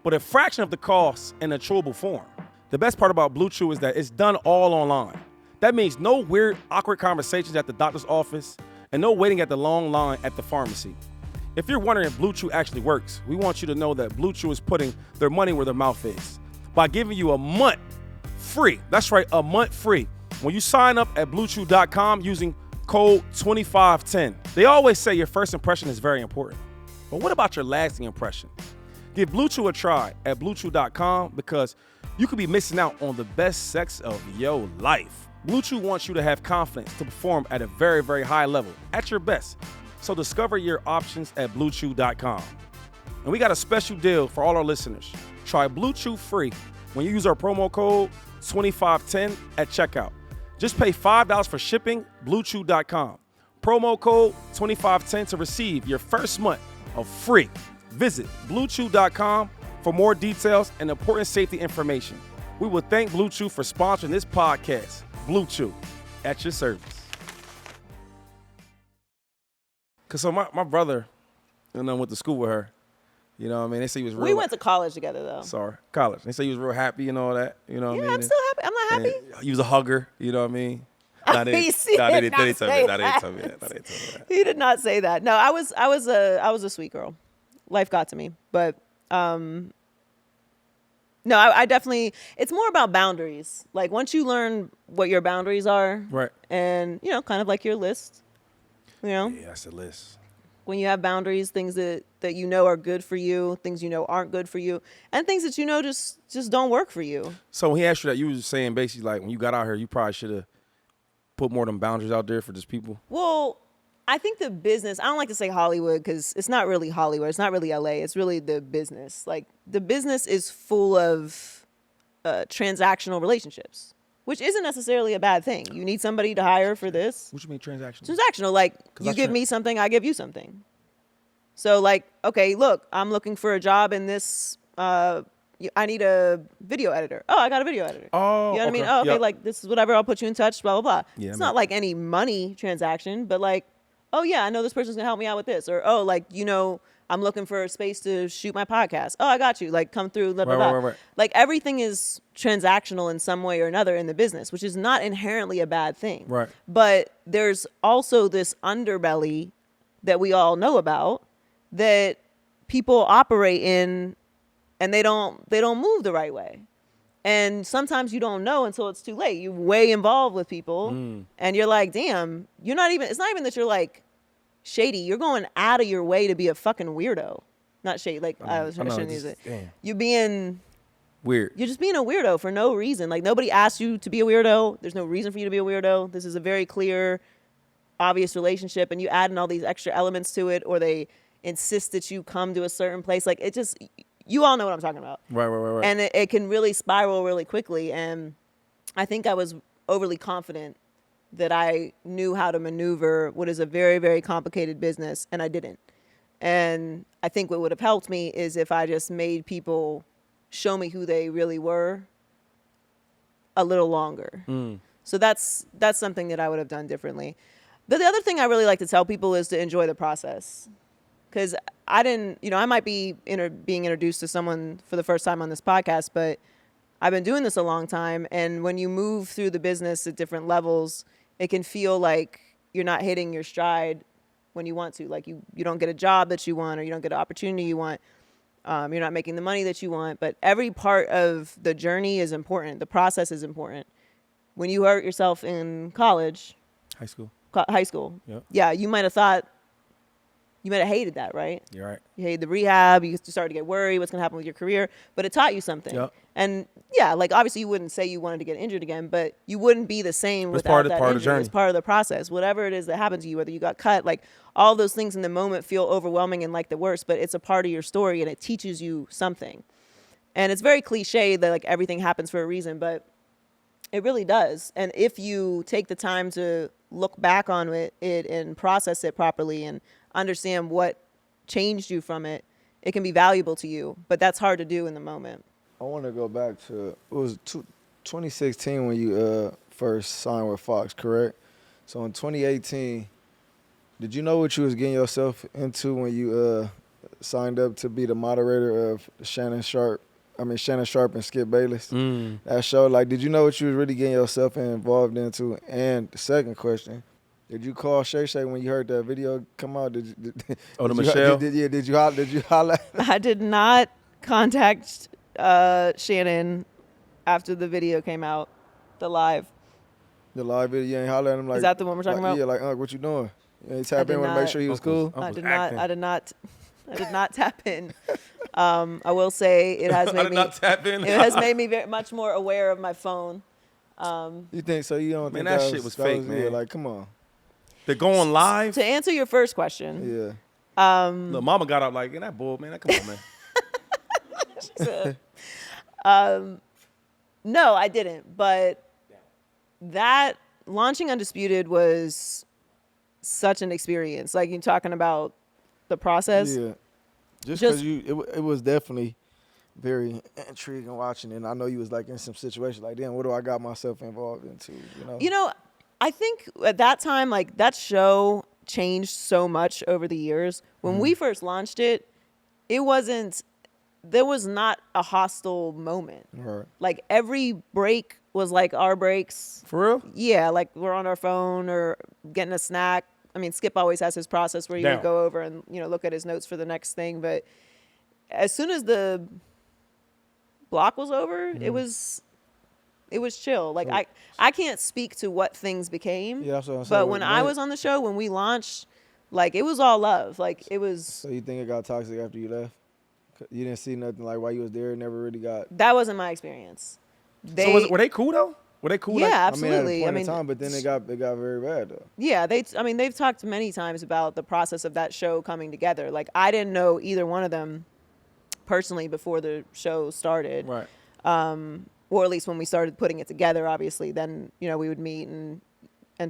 but a fraction of the cost in a chewable form. The best part about Blue Chew is that it's done all online. That means no weird, awkward conversations at the doctor's office and no waiting at the long line at the pharmacy. If you're wondering if Blue Chew actually works, we want you to know that Blue Chew is putting their money where their mouth is by giving you a month free. That's right, a month free. When you sign up at BlueChew.com using code 2510. They always say your first impression is very important. But what about your lasting impression? Give Blue Chew a try at BlueChew.com because you could be missing out on the best sex of your life. Blue Chew wants you to have confidence to perform at a very, very high level, at your best. So discover your options at BlueChew.com. And we got a special deal for all our listeners. Try Blue Chew free when you use our promo code 2510 at checkout. Just pay $5 for shipping, BlueChew.com. Promo code 2510 to receive your first month of free. Visit BlueChew.com for more details and important safety information. We will thank Blue Chew for sponsoring this podcast. Blue Chew, at your service. Cause so my brother, went to school with her. You know what I mean? They say he was real. We went to college together though. Sorry, college. They say he was real happy and all that. You know what I Yeah, mean? I'm still happy. I'm not happy. And he was a hugger. You know what I mean? He They did didn't not tell me say that. They didn't tell me that. that. They didn't tell me that. He did not say that. No, I was a sweet girl. Life got to me, but no, I definitely. It's more about boundaries. Like once you learn what your boundaries are, Right. and kind of like your list. Yeah, that's the list. When you have boundaries, things that you know are good for you, things you know aren't good for you, and things that you know just don't work for you. So when he asked you that, you was saying basically like when you got out here, you probably should have put more of them boundaries out there for just people. Well, I think the business, I don't like to say Hollywood because it's not really Hollywood. It's not really LA. It's really the business. Like the business is full of transactional relationships, which isn't necessarily a bad thing. You need somebody to hire for this. What you mean transactional? Transactional, like you give me something, I give you something. So like, okay, look, I'm looking for a job in this, I need a video editor. Oh, I got a video editor. Oh, you know what I mean? okay. Oh, okay, Yep. like this is whatever, I'll put you in touch, blah, blah, blah. Yeah, It's man. not like any money transaction, but like, oh yeah, I know this person's gonna help me out with this. Or, oh, like, I'm looking for a space to shoot my podcast. Oh, I got you. Like, come through, blah, blah, blah. Right. Like, everything is transactional in some way or another in the business, which is not inherently a bad thing. Right. But there's also this underbelly that we all know about that people operate in, and they don't move the right way. And sometimes you don't know until it's too late. You're way involved with people, and you're like, damn, you're not even, it's not even that you're like shady. You're going out of your way to be a fucking weirdo. Not shady, like, I shouldn't use it. Damn. You're being Weird. You're just being a weirdo for no reason. Like, nobody asked you to be a weirdo. There's no reason for you to be a weirdo. This is a very clear, obvious relationship, and you add in all these extra elements to it, or they insist that you come to a certain place. Like, it just, you all know what I'm talking about. Right. And it can really spiral really quickly. And I think I was overly confident that I knew how to maneuver what is a very, very complicated business, and I didn't. And I think what would have helped me is if I just made people show me who they really were a little longer. So that's something that I would have done differently. But the other thing I really like to tell people is to enjoy the process. Because I didn't, I might be being introduced to someone for the first time on this podcast, but I've been doing this a long time. And when you move through the business at different levels, it can feel like you're not hitting your stride when you want to. Like you don't get a job that you want, or you don't get an opportunity you want. You're not making the money that you want. But every part of the journey is important. The process is important. When you hurt yourself in college, High school. Yep. Yeah, you might have hated that, right? You're right. You hated the rehab. You started to get worried what's going to happen with your career. But it taught you something. Yep. And yeah, like obviously you wouldn't say you wanted to get injured again, but you wouldn't be the same It's without part of that the injury. journey. It's part of the process. Whatever it is that happened to you, whether you got cut, like all those things in the moment feel overwhelming and like the worst, but it's a part of your story and it teaches you something. And it's very cliche that like everything happens for a reason, but it really does. And if you take the time to look back on it and process it properly and understand what changed you from it, it can be valuable to you. But that's hard to do in the moment. I want to go back to, it was 2016 when you first signed with Fox, correct? So in 2018, did you know what you was getting yourself into when you signed up to be the moderator of Shannon Sharp and Skip Bayless? That show, like, did you know what you was really getting yourself involved into? And the second question, did you call Shay Shay when you heard that video come out? Michelle? Did you holler? I did not contact Shannon after the video came out, the live. The live video, you ain't holler at him like. Is that the one we're talking about? Yeah, like, what you doing? You ain't tap did in to not. make sure he was cool. I did not tap in. I will say it has made me. not tap in. It has made me very much more aware of my phone. You think so? You don't Man, think that shit was fake, man. Yeah, like, come on. They're going live. To answer your first question, Yeah. Look, mama got up like, that bull, man. Come on, man. no, I didn't. But that launching Undisputed was such an experience. Like, you're talking about the process. Yeah. Just because it was definitely very intriguing watching it. And I know you was like in some situations like, damn, what do I got myself involved into? I think at that time, like, that show changed so much over the years. When we first launched it, there was not a hostile moment. Right. Like, every break was like our breaks. For real? Yeah, like we're on our phone or getting a snack. I mean, Skip always has his process where he would go over and, look at his notes for the next thing. But as soon as the block was over, it was chill. Like, I can't speak to what things became. Yeah, that's what I'm saying. But when I was on the show, when we launched, like, it was all love. Like, it was. So you think it got toxic after you left? You didn't see nothing like while you was there. It never really got. That wasn't my experience. Were they cool though? Were they cool? Yeah, like, absolutely. I mean, at a point in time, but then it got very bad though. Yeah, they've talked many times about the process of that show coming together. Like, I didn't know either one of them personally before the show started. Right. Or at least when we started putting it together, obviously, then, we would meet and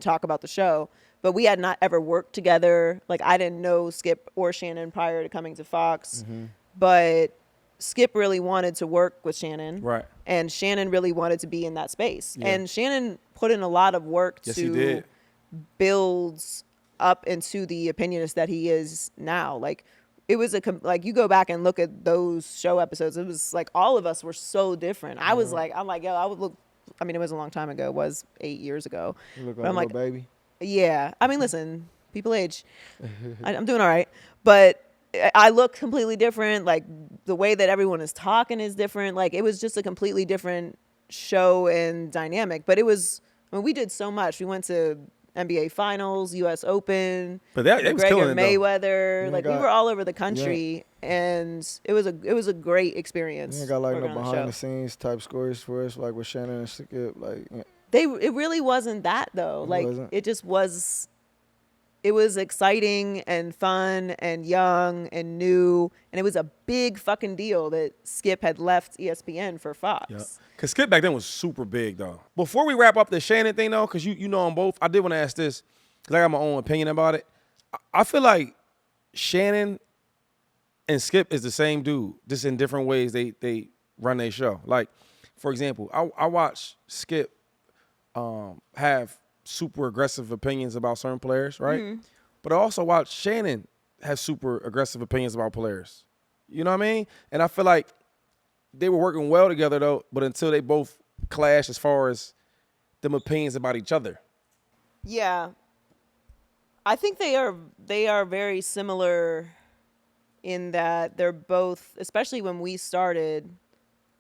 talk about the show. But we had not ever worked together. Like, I didn't know Skip or Shannon prior to coming to Fox. Mm-hmm. But Skip really wanted to work with Shannon. Right. And Shannon really wanted to be in that space. Yeah. And Shannon put in a lot of work Yes, he to did. build up into the opinionist that he is now. Like, it was like, you go back and look at those show episodes, it was like all of us were so different. I was like, I'm like, yo, I would look, I mean, it was a long time ago. It was 8 years ago. You look But like I'm a little baby. Yeah. I mean, listen, people age. I'm doing all right. But I look completely different. Like, the way that everyone is talking is different. Like, it was just a completely different show and dynamic. But it was, I mean, we did so much. We went to NBA Finals, U.S. Open, But it was McGregor killing it, though. Mayweather. You Like, we got- were all over the country, and it was a great experience. You ain't got like working no on the behind the show. scenes type stories for us, like with Shannon and Skip. Like, It really wasn't that though. Like, wasn't? it just was. It was exciting and fun and young and new, and it was a big fucking deal that Skip had left ESPN for Fox. Yeah. Because Skip back then was super big, though. Before we wrap up the Shannon thing, though, because you know them both, I did want to ask this, because I got my own opinion about it. I feel like Shannon and Skip is the same dude, just in different ways they run their show. Like, for example, I watch Skip have super aggressive opinions about certain players, right? Mm-hmm. But I also watch Shannon have super aggressive opinions about players. You know what I mean? And I feel like they were working well together, though, but until they both clashed as far as them opinions about each other. Yeah. I think they are very similar in that they're both, especially when we started,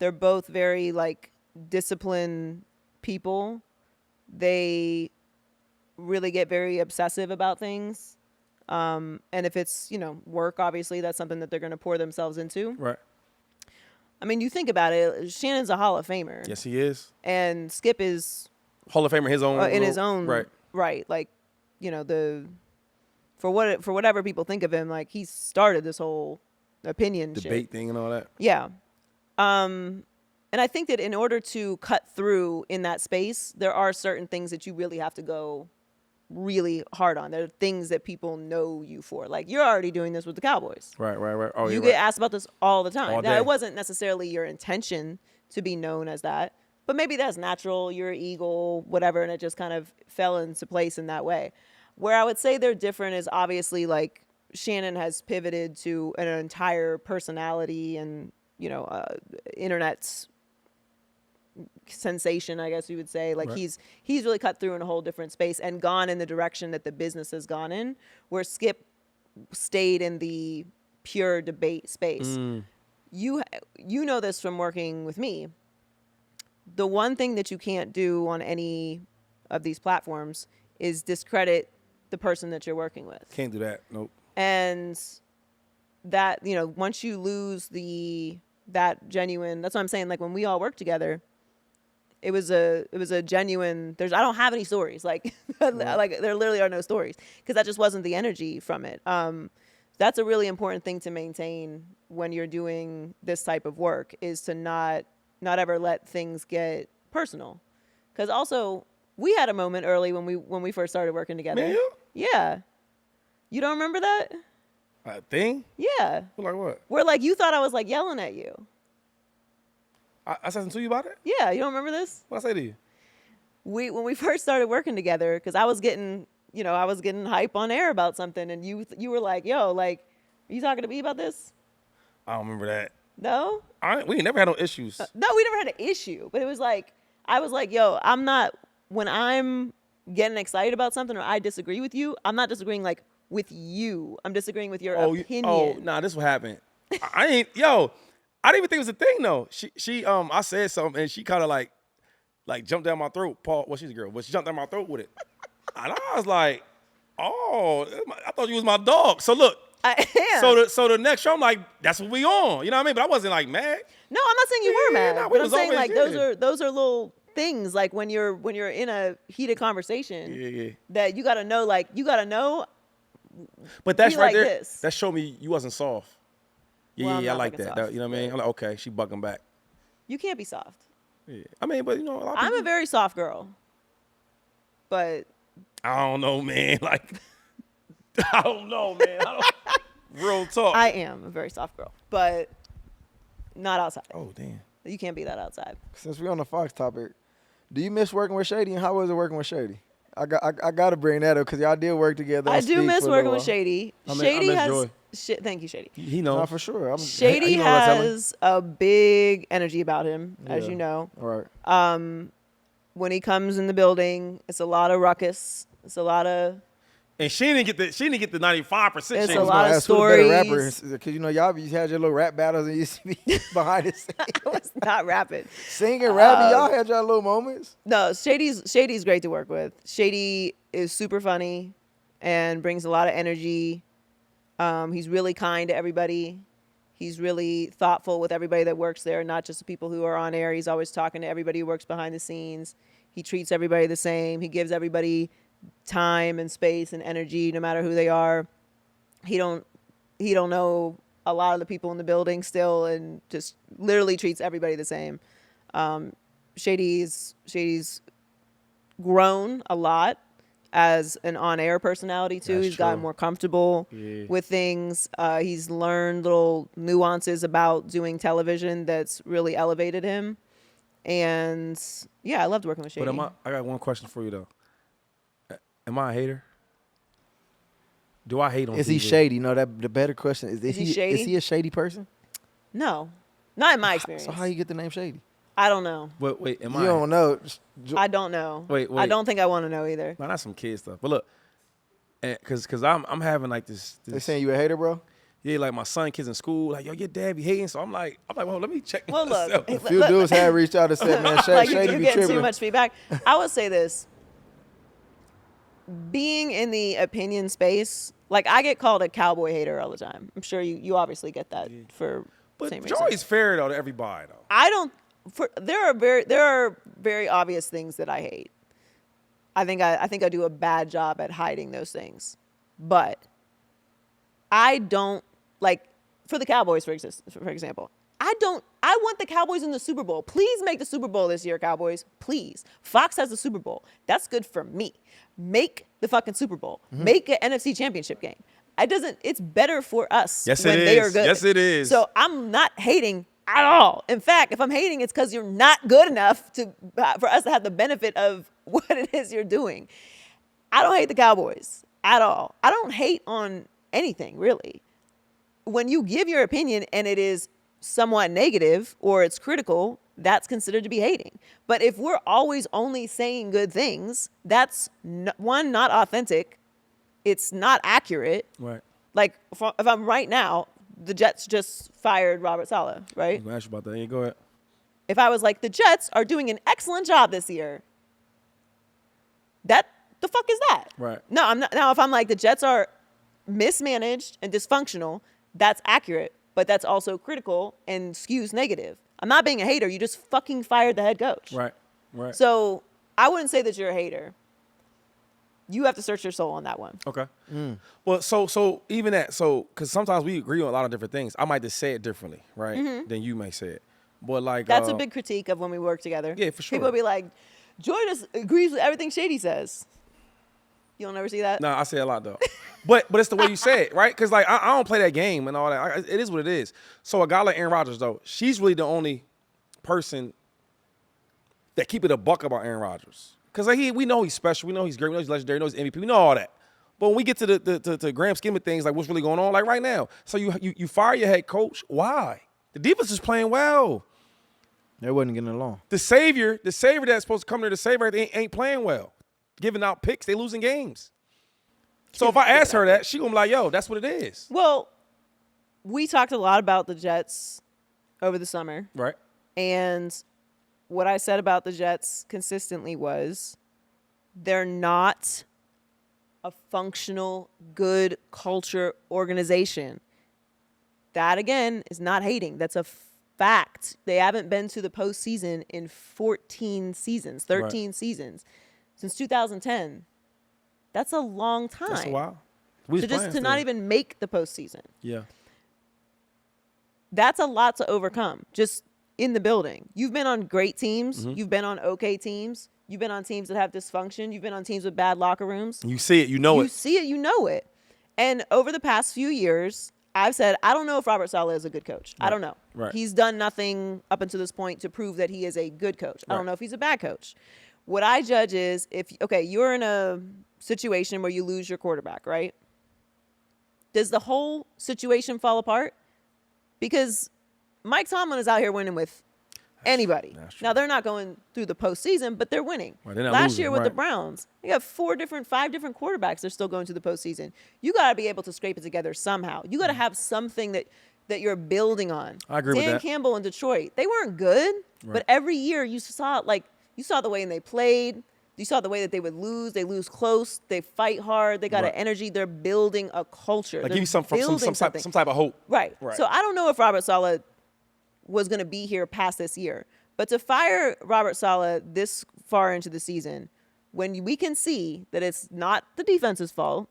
they're both very like disciplined people. They really get very obsessive about things. And if it's, work, obviously that's something that they're going to pour themselves into. Right. I mean, you think about it, Shannon's a Hall of Famer. Yes, he is. And Skip is Hall of Famer, his own. in his own Right. Like, for whatever people think of him, like, he started this whole opinion Debate shit. thing and all that. Yeah. And I think that in order to cut through in that space, there are certain things that you really have to go really hard on. There are things that people know you for. Like, you're already doing this with the Cowboys. Right. Oh, You you're get right. asked about this all the time. All Now, day. it wasn't necessarily your intention to be known as that, but maybe that's natural. You're an eagle, whatever, and it just kind of fell into place in that way. Where I would say they're different is obviously, like, Shannon has pivoted to an entire personality and, internet's sensation, I guess you would say. Like, Right. he's really cut through in a whole different space and gone in the direction that the business has gone in, where Skip stayed in the pure debate space. You know this from working with me. The one thing that you can't do on any of these platforms is discredit the person that you're working with. Can't do that. Nope. And that, once you lose that genuine, that's what I'm saying. Like, when we all work together, it was a genuine, I don't have any stories. Like, like, there literally are no stories, because that just wasn't the energy from it. That's a really important thing to maintain when you're doing this type of work, is to not ever let things get personal. Because also, we had a moment early when we first started working together. Me and you? Yeah. You don't remember that? A thing? Yeah. Like what? Where, like, you thought I was, like, yelling at you. I said something to you about it? Yeah, you don't remember this? What I say to you? When we first started working together, because I was getting hype on air about something, and you were like, yo, like, are you talking to me about this? I don't remember that. No? We ain't never had no issues. No, we never had an issue, but it was like, I was like, yo, when I'm getting excited about something or I disagree with you, I'm not disagreeing, like, with you. I'm disagreeing with your opinion. Nah, this what happened. I didn't even think it was a thing, though. She I said something, and she kind of like jumped down my throat. Paul, well, she's a girl, but she jumped down my throat with it. And I was like, oh, I thought you was my dog. So look. I am. So the next show, I'm like, that's what we on. You know what I mean? But I wasn't like mad. No, I'm not saying you were mad. nah, we But I'm was saying, always- like, those are little things, like, when you're in a heated conversation, Yeah. that you gotta know. But that's Be right like there. this. That showed me you wasn't soft. Yeah, Well, I'm I not like fucking that. soft, You know what I mean? but- I'm like, okay, she bucking back. You can't be soft. Yeah. I mean, but a lot of I'm people, a very soft girl, but I don't know, man. Like, I don't know, man. Real talk. I am a very soft girl, but not outside. Oh, damn. You can't be that outside. since we on the Fox topic, do you miss working with Shady, and how was it working with Shady? I got to bring that up because y'all did work together. I on do Speak miss for a working little with while. Shady. I Shady miss has Joy. thank you, Shady. He knows. Nah, for sure. Shady you know what I tell him? has a big energy about him, as Yeah. you know. All right. When he comes in the building, it's a lot of ruckus. It's a lot of And she didn't get the 95%. It's Shady. a lot of Ask who the better stories. rapper, because y'all had your little rap battles and you used to be behind the scenes. I was not rapping. Singing, rapping, y'all had y'all little moments. No, Shady's great to work with. Shady is super funny and brings a lot of energy. He's really kind to everybody. He's really thoughtful with everybody that works there, not just the people who are on air. He's always talking to everybody who works behind the scenes. He treats everybody the same. He gives everybody time and space and energy, no matter who they are. He don't know a lot of the people in the building still, and just literally treats everybody the same. Shady's grown a lot as an on-air personality too. That's He's gotten true. more comfortable with things. He's learned little nuances about doing television that's really elevated him. And yeah, I loved working with Shady. But I got one question for you though. Am I a hater? Do I hate on Is TV? he shady? No, the better question is he shady? Is he a shady person? No, not in my experience. So how you get the name Shady? I don't know. But wait, am You I? don't know. I don't know. Wait. I don't think I want to know either. No, that's some kid stuff. But look, because I'm having like this. They saying you a hater, bro? Yeah, like my son, kids in school, like, yo, your dad be hating. So I'm like, well, let me check Well, myself. look, A few dudes had reached out and said, man, like Shady you're be getting tripping. too much feedback. I would say this: being in the opinion space, like I get called a cowboy hater all the time. I'm sure you obviously get that for But same reason. Joey's fair though to everybody though. I don't. There are very obvious things that I hate. I think I do a bad job at hiding those things, but I don't like for the Cowboys for example. I want the Cowboys in the Super Bowl. Please make the Super Bowl this year, Cowboys. Please. Fox has the Super Bowl. That's good for me. Make the fucking Super Bowl. Make an NFC Championship game. It's better for us Yes, when it they is. are good. Yes, it is. So I'm not hating at all. In fact, if I'm hating, it's because you're not good enough for us to have the benefit of what it is you're doing. I don't hate the Cowboys at all. I don't hate on anything, really. When you give your opinion and it is somewhat negative or it's critical, that's considered to be hating. But if we're always only saying good things, that's one, not authentic. It's not accurate. Right. Like if I'm right now, the Jets just fired Robert Saleh, right? I'm gonna ask you about that. Yeah, go ahead. If I was like, the Jets are doing an excellent job this year, the fuck is that? Right. No, I'm not. Now, if I'm like, the Jets are mismanaged and dysfunctional, that's accurate, but that's also critical and skews negative. I'm not being a hater. You just fucking fired the head coach. Right. Right. So I wouldn't say that you're a hater. You have to search your soul on that one. Okay. Well, so even that, because sometimes we agree on a lot of different things. I might just say it differently, right? Than you may say it. But like That's a big critique of when we work together. Yeah, for sure. People will be like, Joy just agrees with everything Shady says. You don't ever see that? No, I say a lot though. but it's the way you say it, right? Because like I don't play that game and all that. It is what it is. So a guy like Aaron Rodgers though, she's really the only person that keep it a buck about Aaron Rodgers. Because like we know he's special, we know he's great, we know he's legendary, we know he's MVP, we know all that. But when we get to the grand scheme of things, like what's really going on, like right now, so you fire your head coach. Why? The defense is playing well. They wasn't getting along. The savior that's supposed to come there to save everything ain't playing well. Giving out picks, they losing games. So if I ask her that, she gonna be like, yo, that's what it is. Well, we talked a lot about the Jets over the summer. Right. And what I said about the Jets consistently was they're not a functional, good culture organization. That, again, is not hating. That's a fact. They haven't been to the postseason in 13 seasons. Seasons since 2010. That's a long time. That's a while. We was So just playing to not still. even make the postseason. Yeah. That's a lot to overcome just in the building. You've been on great teams. Mm-hmm. You've been on okay teams. You've been on teams that have dysfunction. You've been on teams with bad locker rooms. You see it, you know You it. see it, you know it. And over the past few years, I've said, I don't know if Robert Saleh is a good coach. I don't know. Right. He's done nothing up until this point to prove that he is a good coach. I don't Right. know if he's a bad coach. What I judge is you're in a situation where you lose your quarterback, right? Does the whole situation fall apart? Because Mike Tomlin is out here winning with Anybody. That's true. Now they're not going through the postseason, but they're winning. Right, they're not Last losing, year with the right. Browns, they got 5 different quarterbacks. They're still going to the postseason. You got to be able to scrape it together somehow. You got to have something that you're building on. I agree with Dan that. Campbell in Detroit, they weren't good, but every year you saw the way they played. You saw the way that they would lose. They lose close. They fight hard. They got Right. an energy. They're building a culture. Like They're give you some building type of hope. Right. Right. So I don't know if Robert Saleh was going to be here past this year. But to fire Robert Saleh this far into the season, when we can see that it's not the defense's fault,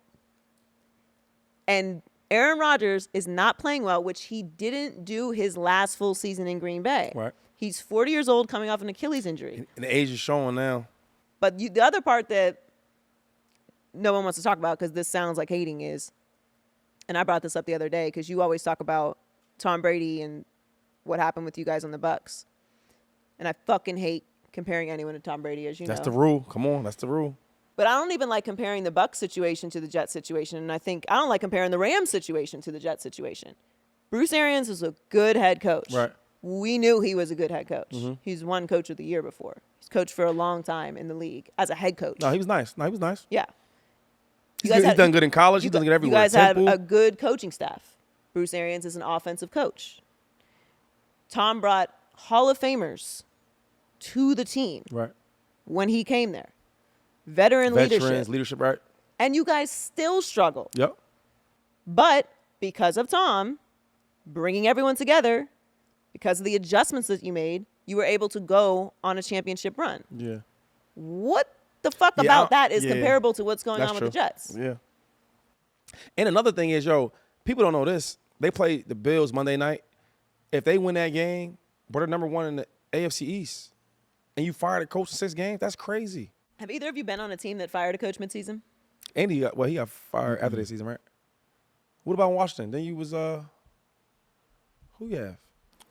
and Aaron Rodgers is not playing well, which he didn't do his last full season in Green Bay. Right. He's 40 years old, coming off an Achilles injury. And the age is showing now. But the other part that no one wants to talk about, because this sounds like hating, is, and I brought this up the other day, because you always talk about Tom Brady and what happened with you guys on the Bucs. And I fucking hate comparing anyone to Tom Brady, as you know. That's the rule. Come on, that's the rule. But I don't even like comparing the Bucs situation to the Jets situation. And I don't like comparing the Rams situation to the Jets situation. Bruce Arians is a good head coach. Right. We knew he was a good head coach. He's won coach of the year before. He's coached for a long time in the league as a head coach. No, he was nice. Yeah. He's done good in college. He's done good everywhere. You guys have Temple. a good coaching staff. Bruce Arians is an offensive coach. Tom brought Hall of Famers to the team Right. when he came there. Veterans Leadership, right? And you guys still struggle. Yep. But because of Tom bringing everyone together, because of the adjustments that you made, you were able to go on a championship run. Yeah. What the fuck Yeah, about that is yeah. comparable to what's going That's on true. with the Jets? Yeah. And another thing is, people don't know this. They play the Bills Monday night. If they win that game, they're number 1 in the AFC East. And you fired a coach in 6 games, that's crazy. Have either of you been on a team that fired a coach midseason? And he got fired after that season, right? What about Washington? Then you was who you have?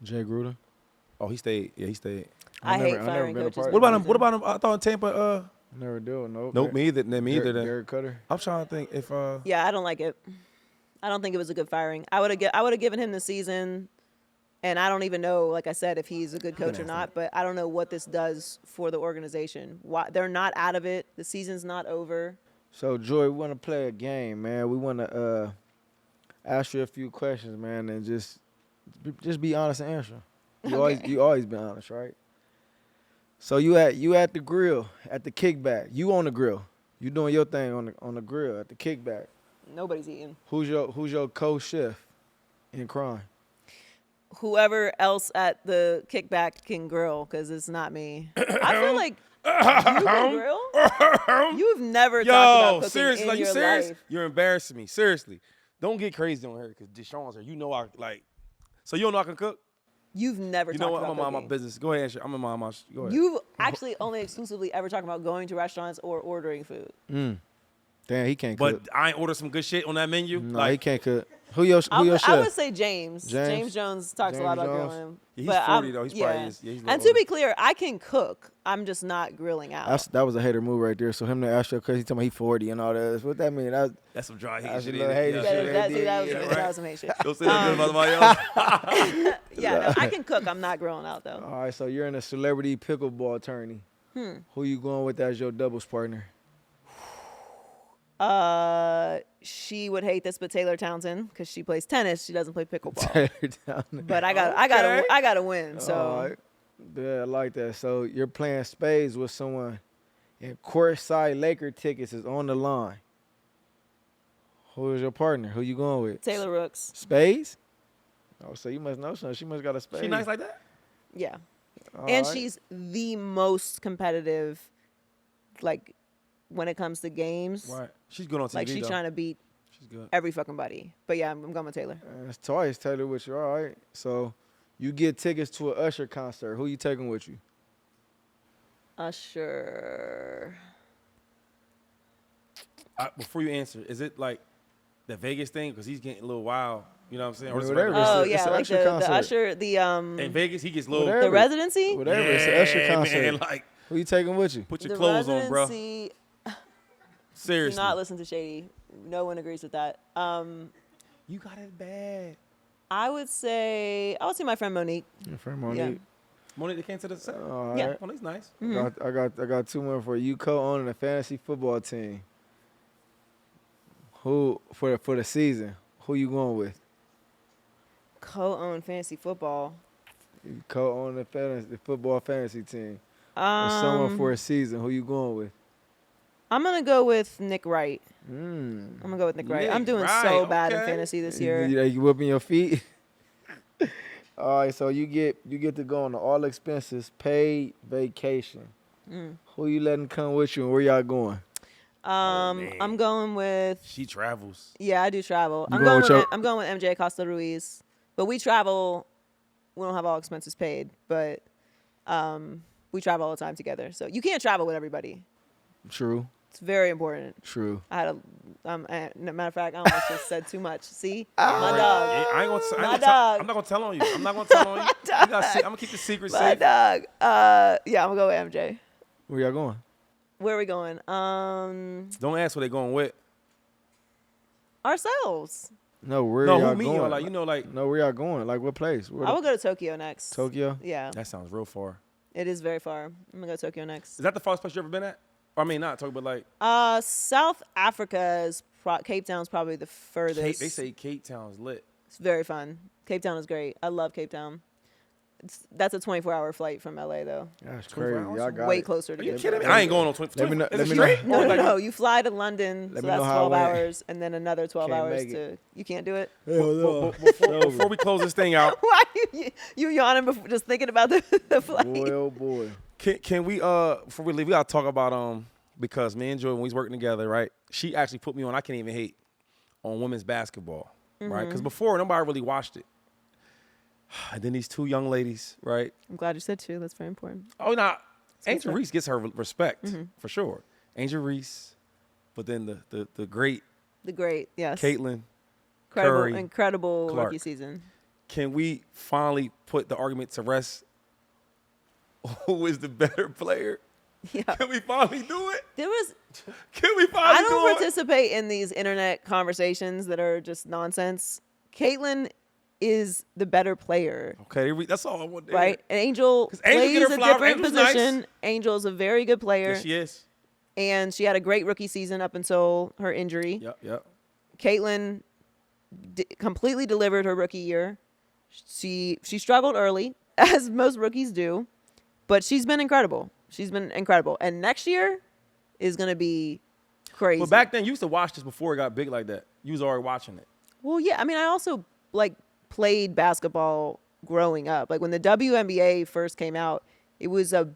Jay Gruden. Oh, he stayed. Yeah, he stayed. I never- hate I never firing been a coaches. part of What about it. him? What about him? I thought in Tampa. Never do it. Nope. Nope, me either. Me either. Then. Derek Cutter. I'm trying to think if Yeah, I don't like it. I don't think it was a good firing. I would have given him the season, and I don't even know, like I said, if he's a good coach or not. But I don't know what this does for the organization. Why they're not out of it? The season's not over. So, Joy, we want to play a game, man. We want to ask you a few questions, man, and just be honest and answer. You always be honest, right? So you at the grill, at the kickback. You on the grill. You doing your thing on the grill at the kickback. Nobody's eating. Who's your co-chef in crime? Whoever else at the kickback can grill, because it's not me. I feel like you can grill. You've never talked about cooking seriously, in like you your serious? life. You're embarrassing me. Seriously, don't get crazy on her because DeSean's here. You know I like. So you don't know I can cook? You've never You talked know what? about I'm gonna mind my cooking. business. Go ahead. I'm gonna mind my. Go ahead. You've actually only exclusively ever talked about going to restaurants or ordering food. Damn, he can't But cook. I ain't order some good shit on that menu. No, like he can't cook. Who your I chef? would say James. James Jones talks a lot James about Jones? grilling. Yeah, he's but 40 though. He's probably is. Yeah, he's a and little to be clear, I can cook. I'm just not grilling out. That was a hater move right there. So him to ask you because he told me he 40 and all that. What that mean? That's some dry That's heat a shit. little Ain't it? hater Yeah. shit. That was some hate shit. Don't say that good about somebody else. Yeah, no, I can cook. I'm not grilling out though. All right, so you're in a celebrity pickleball tourney. Who you going with as your doubles partner? She would hate this, but Taylor Townsend, because she plays tennis, she doesn't play pickleball. Taylor Townsend. But I gotta win. So All right. Yeah, I like that. So you're playing spades with someone, and courtside Laker tickets is on the line. Who is your partner? Who you going with? Taylor Rooks. Spades? Oh, so you must know something. She must got a spade. She nice like that? Yeah. All And right. she's the most competitive, like, when it comes to games. Right. She's good on TV Like, she's though. trying to beat She's good. every fucking buddy. But yeah, I'm going with Taylor. It's twice Taylor with you. All right. So you get tickets to an Usher concert. Who you taking with you? Usher. Before you answer, is it like the Vegas thing? Because he's getting a little wild. You know what I'm saying? Or is it Whatever. regular? Oh, It's yeah, a like Usher the concert. Usher, the In Vegas, he gets a little. Whatever. the residency? Whatever. It's an Usher Yeah, concert. man, like, Who you taking with you? put your The clothes on, bro. residency. Do Seriously. not listen to Shady. No one agrees with that. You got it bad. I would say my friend Monique. Your friend Monique. Monique, they came to the set. All Yeah. right. Monique's nice. I got two more for you. Co-owning a fantasy football team. Who for the season? Who you going with? Co-own fantasy football. You co-owning the football fantasy team. Or someone for a season. Who you going with? I'm gonna go with Nick Wright. Mm. I'm gonna go with Nick Wright. Nick I'm doing Wright, so bad in okay. fantasy this year. You whipping your feet? All right, so you get to go on an all expenses paid vacation. Who you letting come with you and where y'all going? I'm going with. She travels. Yeah, I do travel. You going with I'm going with MJ Costa Ruiz. But we travel. We don't have all expenses paid, but we travel all the time together. So you can't travel with everybody. True. It's very important. True. I had a matter of fact, I almost just said too much. See, my Yeah, dog, I ain't gonna, My dog. I'm not gonna tell on you. I'm not gonna tell on you. You gotta see, I'm gonna keep the secret my safe. dog. Yeah, I'm gonna go with MJ. Where y'all going? Where are we going? Don't ask where they going with. Ourselves. No, where No, y'all who me going? or like you know like No, where y'all going? Like what place? Where I will go to Tokyo next. Tokyo? Yeah, that sounds real far. it is very far. I'm gonna go to Tokyo next. Is that the farthest place you ever been at? Or, I mean, not Tokyo, but like South Africa is Cape Town's probably the furthest. They say Cape Town's lit. It's very fun. Cape Town is great. I love Cape Town. That's a 24-hour flight from LA though. That's 24 crazy. hours? Y'all got Way it. closer to Are you Cape kidding me? Town. I ain't going on 20. Let me know- Is let it me know- straight? No, Like, no. You fly to London, Let so me know that's how I 12 went. hours, and then another 12 Can't hours make to. You can't do it. Hell no. Before we close this thing out, Why you yawning before just thinking about the flight? Boy, oh boy. can we before we leave, we gotta talk about because me and Joy, when we was working together, right? She actually put me on. I can't even hate on women's basketball, right? Because before nobody really watched it. And then these two young ladies, right? I'm glad you said two. That's very important. Oh, nah, Angel stuff. Reese gets her respect for sure. Angel Reese, but then the great The great, yes. Caitlin Curry, Incredible Clark. rookie season. Can we finally put the argument to rest? Who is the better player? Yeah. Can we finally do it? There was. Can we I finally don't do it? participate in these internet conversations that are just nonsense. Caitlin is the better player. Okay, that's all I want to Right? And Angel 'Cause Angel plays get her a flowers. different Angel's nice. position. Angel's a very good player. Yes, she is. And she had a great rookie season up until her injury. Yep. Caitlin completely delivered her rookie year. She struggled early, as most rookies do, but she's been incredible. And next year is going to be crazy. But back then, you used to watch this before it got big like that. You was already watching it. Well, yeah. I mean, I also played basketball growing up. Like when the WNBA first came out, it was a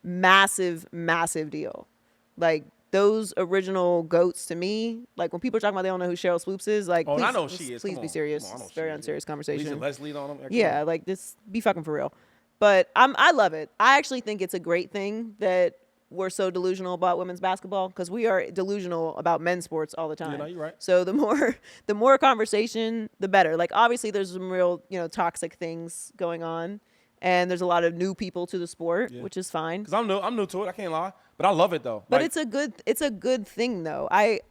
massive, massive deal. Like those original GOATs to me, like when people are talking about they don't know who Cheryl Swoops is, like Oh, please, I know who she is. Please Come be on. serious. Come on, I know It's who a very she is. unserious Lisa conversation. Leslie on them. Yeah, like this, be fucking for real. But I love it. I actually think it's a great thing that we're so delusional about women's basketball because we are delusional about men's sports all the time. no, you're right. So the more conversation, the better. Like obviously there's some real, toxic things going on and there's a lot of new people to the sport, which is fine. Because I'm new to it. I can't lie. But I love it, though. But Like, it's a good thing though.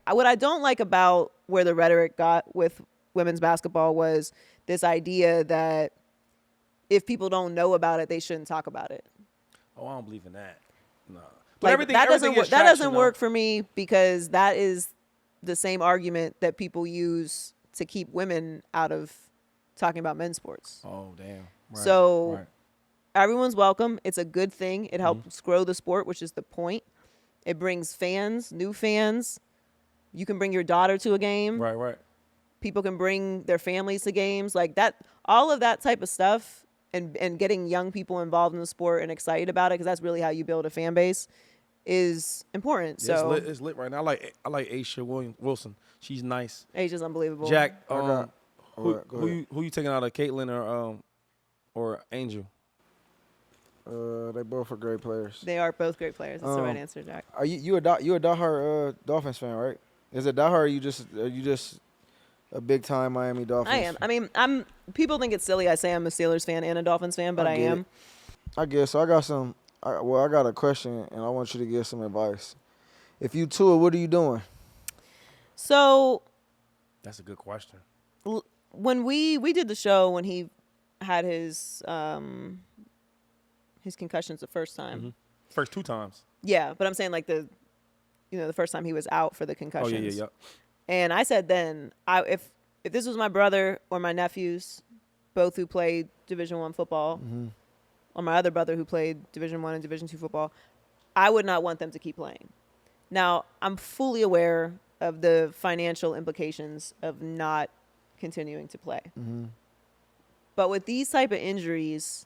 What I don't like about where the rhetoric got with women's basketball was this idea that if people don't know about it, they shouldn't talk about it. oh, I don't believe in that. No. Like, everything, that everything doesn't gets that traction, doesn't though. work for me because that is the same argument that people use to keep women out of talking about men's sports. Oh, damn. Right, So right. everyone's welcome. It's a good thing. It helps Mm-hmm. grow the sport, which is the point. It brings fans, new fans. You can bring your daughter to a game. Right. People can bring their families to games. Like that, all of that type of stuff and getting young people involved in the sport and excited about it, because that's really how you build a fan base, is important. Yeah, So it's lit right now. I like Aisha Wilson. She's nice. Asia's unbelievable. Jack, Alright, go ahead. who you taking out of Caitlin or Angel? They both are great players. They are both great players. That's the right answer, Jack. Are you a diehard Dolphins fan, right? Is it diehard or are you just a big time Miami Dolphins? I am. I mean, people think it's silly I say I'm a Steelers fan and a Dolphins fan, but I get am. it. I guess. So I got a question and I want you to give some advice. If you tour, what are you doing? So That's a good question. when we did the show when he had his his concussions the first time. First 2 times. Yeah, but I'm saying like the first time he was out for the Oh, concussions. yeah. And I said then, if this was my brother or my nephews, both who played Division I football, or my other brother who played Division I and Division II football, I would not want them to keep playing. Now, I'm fully aware of the financial implications of not continuing to play. But with these type of injuries,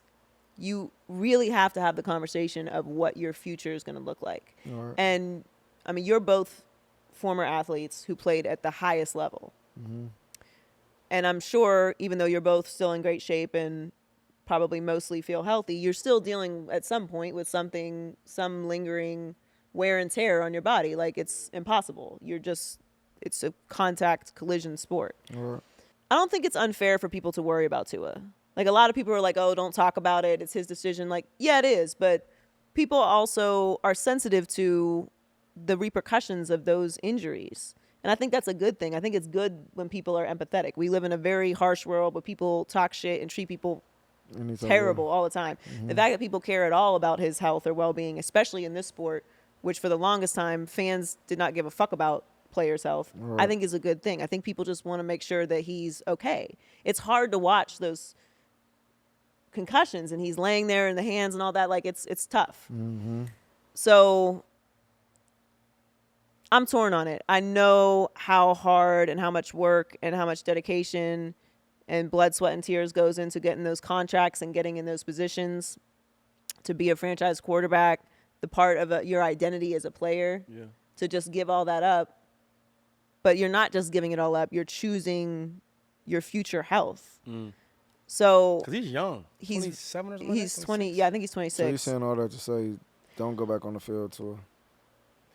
you really have to have the conversation of what your future is going to look like. Right. And, I mean, you're both former athletes who played at the highest level. And I'm sure, even though you're both still in great shape and probably mostly feel healthy, you're still dealing at some point with some lingering wear and tear on your body. Like, it's impossible. It's a contact collision sport. Right. I don't think it's unfair for people to worry about Tua. Like, a lot of people are like, oh, don't talk about it. It's his decision. Like, yeah, it is. But people also are sensitive to the repercussions of those injuries. And I think that's a good thing. I think it's good when people are empathetic. We live in a very harsh world where people talk shit and treat people terrible all the time. The fact that people care at all about his health or well-being, especially in this sport, which for the longest time fans did not give a fuck about players' health, I think is a good thing. I think people just want to make sure that he's okay. It's hard to watch those concussions and he's laying there in the hands and all that. Like, it's tough. So I'm torn on it. I know how hard and how much work and how much dedication and blood, sweat, and tears goes into getting those contracts and getting in those positions to be a franchise quarterback, the part of your identity as a player, to just give all that up. But you're not just giving it all up. You're choosing your future health. So Because he's young. He's 27 or something? He's 20. Yeah, I think he's 26. So you're saying all that to say, don't go back on the field to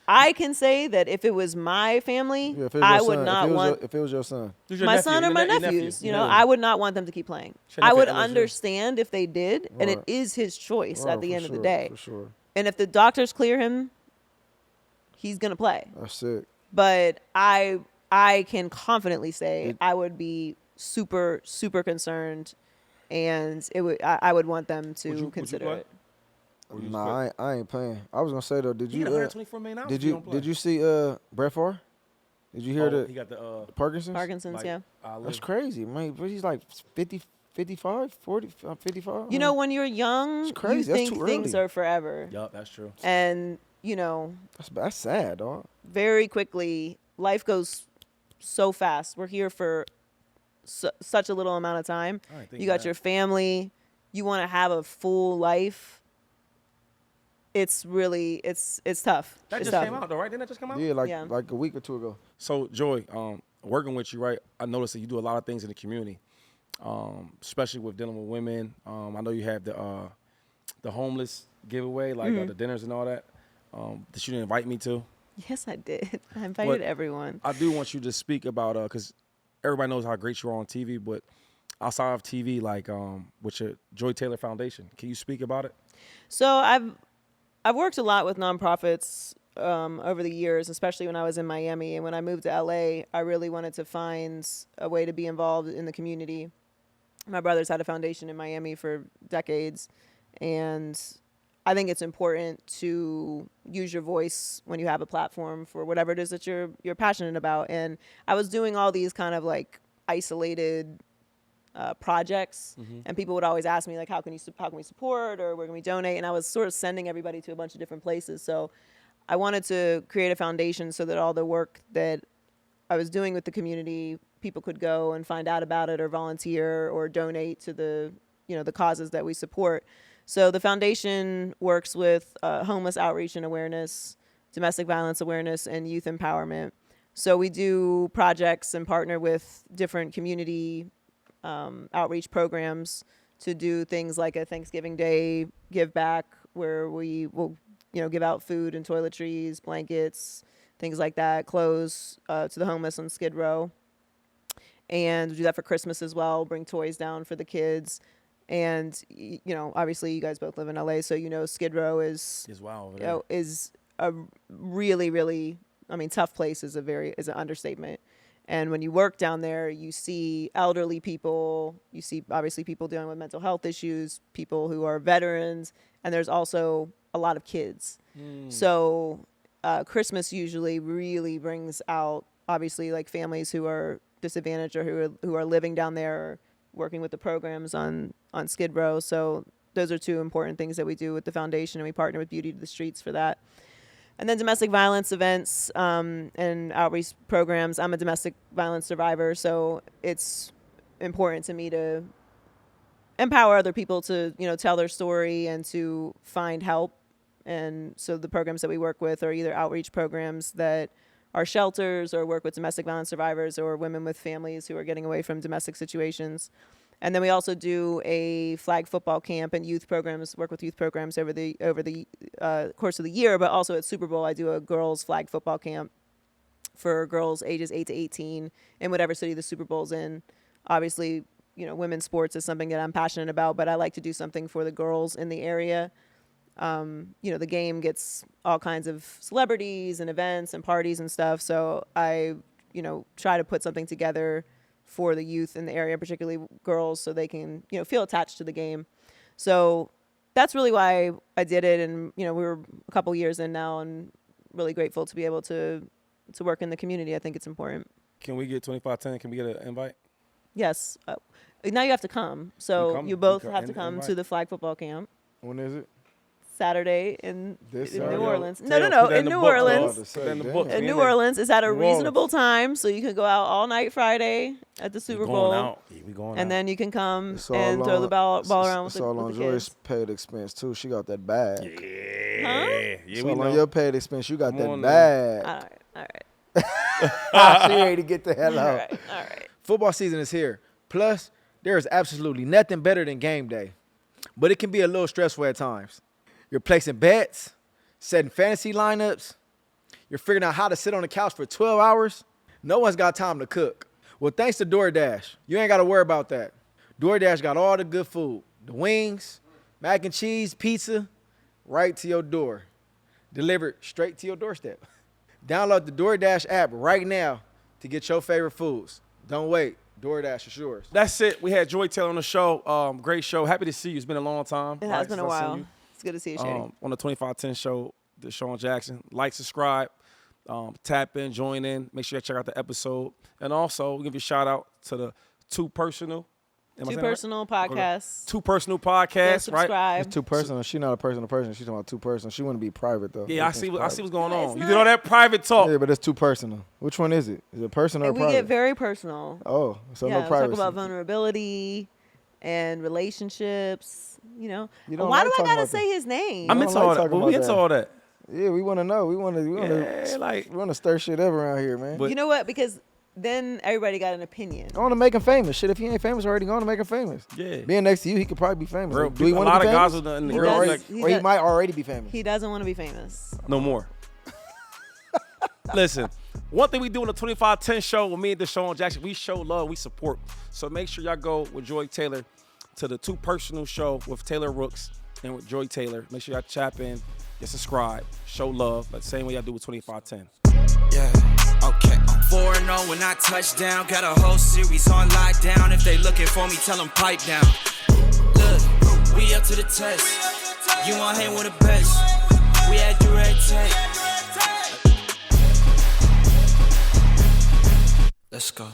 I can say that if it was my family, Yeah, if it was I your would son, not want if it was your son. Who's your my nephew? son or Your my ne- your nephew. nephews. You Your know, nephew. I would not want them to keep playing. Your I nephew would at LSU. understand if they did, and it Right. is his choice Right, at the for end of the sure, day. For sure. And if the doctors clear him, he's gonna play. That's sick. But I can confidently say I would be super concerned, and I would want them to Would you consider play? it. Or you just Nah, I ain't playing. I was gonna say though, did He you got $124 million did if he you don't play. did you see Brett Favre? Did you hear He got the Parkinson's? Parkinson's, like, yeah. That's crazy, man. But he's like 50, 55, 40, 55. You know, when you're young, It's crazy. you That's think too things early. are forever, Yup, that's true. and you know, that's sad, dog. very quickly, life goes so fast. We're here for such a little amount of time. I didn't think You got that. your family. You want to have a full life. It's really, it's tough. That It's just tough. came out though, right? Didn't that just come out? Yeah, Yeah. like a week or two ago. So Joy, working with you, right? I noticed that you do a lot of things in the community, especially with dealing with women. I know you have the homeless giveaway, like the dinners and all that. That you didn't invite me to. Yes, I did. I invited But everyone. I do want you to speak about because everybody knows how great you are on TV, but outside of TV, like with your Joy Taylor Foundation, can you speak about it? So I've worked a lot with nonprofits over the years, especially when I was in Miami. And when I moved to LA, I really wanted to find a way to be involved in the community. My brother's had a foundation in Miami for decades, and I think it's important to use your voice when you have a platform for whatever it is that you're passionate about. And I was doing all these kind of like isolated projects, and people would always ask me like, how can we support, or where can we donate? And I was sort of sending everybody to a bunch of different places. So I wanted to create a foundation so that all the work that I was doing with the community, people could go and find out about it or volunteer or donate to the causes that we support. So the foundation works with homeless outreach and awareness, domestic violence awareness, and youth empowerment. So we do projects and partner with different community outreach programs to do things like a Thanksgiving Day give back, where we will, give out food and toiletries, blankets, things like that, clothes to the homeless on Skid Row. And we do that for Christmas as well, bring toys down for the kids. And, obviously you guys both live in LA, so Skid Row is Wow over there. is a really, really, tough place is an understatement. And when you work down there, you see elderly people, you see obviously people dealing with mental health issues, people who are veterans, and there's also a lot of kids. So Christmas usually really brings out obviously like families who are disadvantaged or who are living down there or working with the programs on Skid Row. So those are two important things that we do with the foundation, and we partner with Beauty to the Streets for that. And then domestic violence events and outreach programs. I'm a domestic violence survivor, so it's important to me to empower other people to, tell their story and to find help. And so the programs that we work with are either outreach programs that are shelters or work with domestic violence survivors or women with families who are getting away from domestic situations. And then we also do a flag football camp and youth programs, work with youth programs over the course of the year. But also at Super Bowl, I do a girls flag football camp for girls ages 8 to 18 in whatever city the Super Bowl's in. Obviously, women's sports is something that I'm passionate about, but I like to do something for the girls in the area. The game gets all kinds of celebrities and events and parties and stuff. So I, try to put something together for the youth in the area, particularly girls, so they can, feel attached to the game. So that's really why I did it. And, we're a couple years in now and really grateful to be able to work in the community. I think it's important. Can we get 2510? Can we get an invite? Yes. Now you have to come. So you both have to come to the flag football camp. When is it? Saturday in This New Saturday? Orleans. Put No, that in the New book, Orleans. Put that in the book. In We New in there. Orleans, it's at a New Orleans. reasonable time, so you can go out all night Friday at the Super We Bowl, going out. Yeah, we going out. and then you can come It's all and throw the ball around with It's all the on kids. Joy's paid expense too. She got that bag. Yeah. Huh? Yeah, It's we all know. on your paid expense. You got Come that on bag. All right. She ready to get the hell All out. right. All right. Football season is here. Plus, there is absolutely nothing better than game day. But it can be a little stressful at times. You're placing bets, setting fantasy lineups. You're figuring out how to sit on the couch for 12 hours. No one's got time to cook. Well, thanks to DoorDash, you ain't got to worry about that. DoorDash got all the good food. The wings, mac and cheese, pizza, right to your door. Delivered straight to your doorstep. Download the DoorDash app right now to get your favorite foods. Don't wait. DoorDash is yours. That's it. We had Joy Taylor on the show. Great show. Happy to see you. It's been a long time. It has Right, been a since I seen while. you. It's good to see you, Shady. On the 2510 show, the show on Jackson. Like, subscribe, tap in, join in. Make sure you check out the episode. And also, we'll give you a shout out to the Too Personal. Am I Two saying that right? personal podcasts. Too Personal Go podcast, right? subscribe. It's too personal. She's not a personal person. She's talking about too personal. She want to be private, though. Yeah, I see what's going No, it's on. You not. did all that private talk. Yeah, but it's too personal. Which one is it? Is it personal or And we private? get very personal. Oh, so yeah, no privacy. we talk about vulnerability and relationships. You don't Why like do I talking gotta about say his name? I'm don't into like all that. talking Well, we about into that. all that. Yeah, we want to know. We want Yeah, to stir shit up around here, man. But- You know what? Because then everybody got an opinion. Go on to make him famous. Shit, if he ain't famous already, go on to make him famous. Yeah. Being next to you, he could probably be famous. Real, Do he a want to lot be of famous? guys in the He girls does. like He Or he does. might already be famous. He doesn't want to be famous. no more. Listen, one thing we do on the 2510 show with me and DeSean Jackson, we show love, we support. So make sure y'all go with Joy Taylor to the Too Personal show with Taylor Rooks and with Joy Taylor. Make sure y'all tap in, get subscribe, show love, the same way y'all do with 2510. Yeah, okay. 4-0 when I touch down. Got a whole series on lockdown. If they looking for me, tell them pipe down. Look, we up to the test. You want hang with the best. We had direct take. Let's go.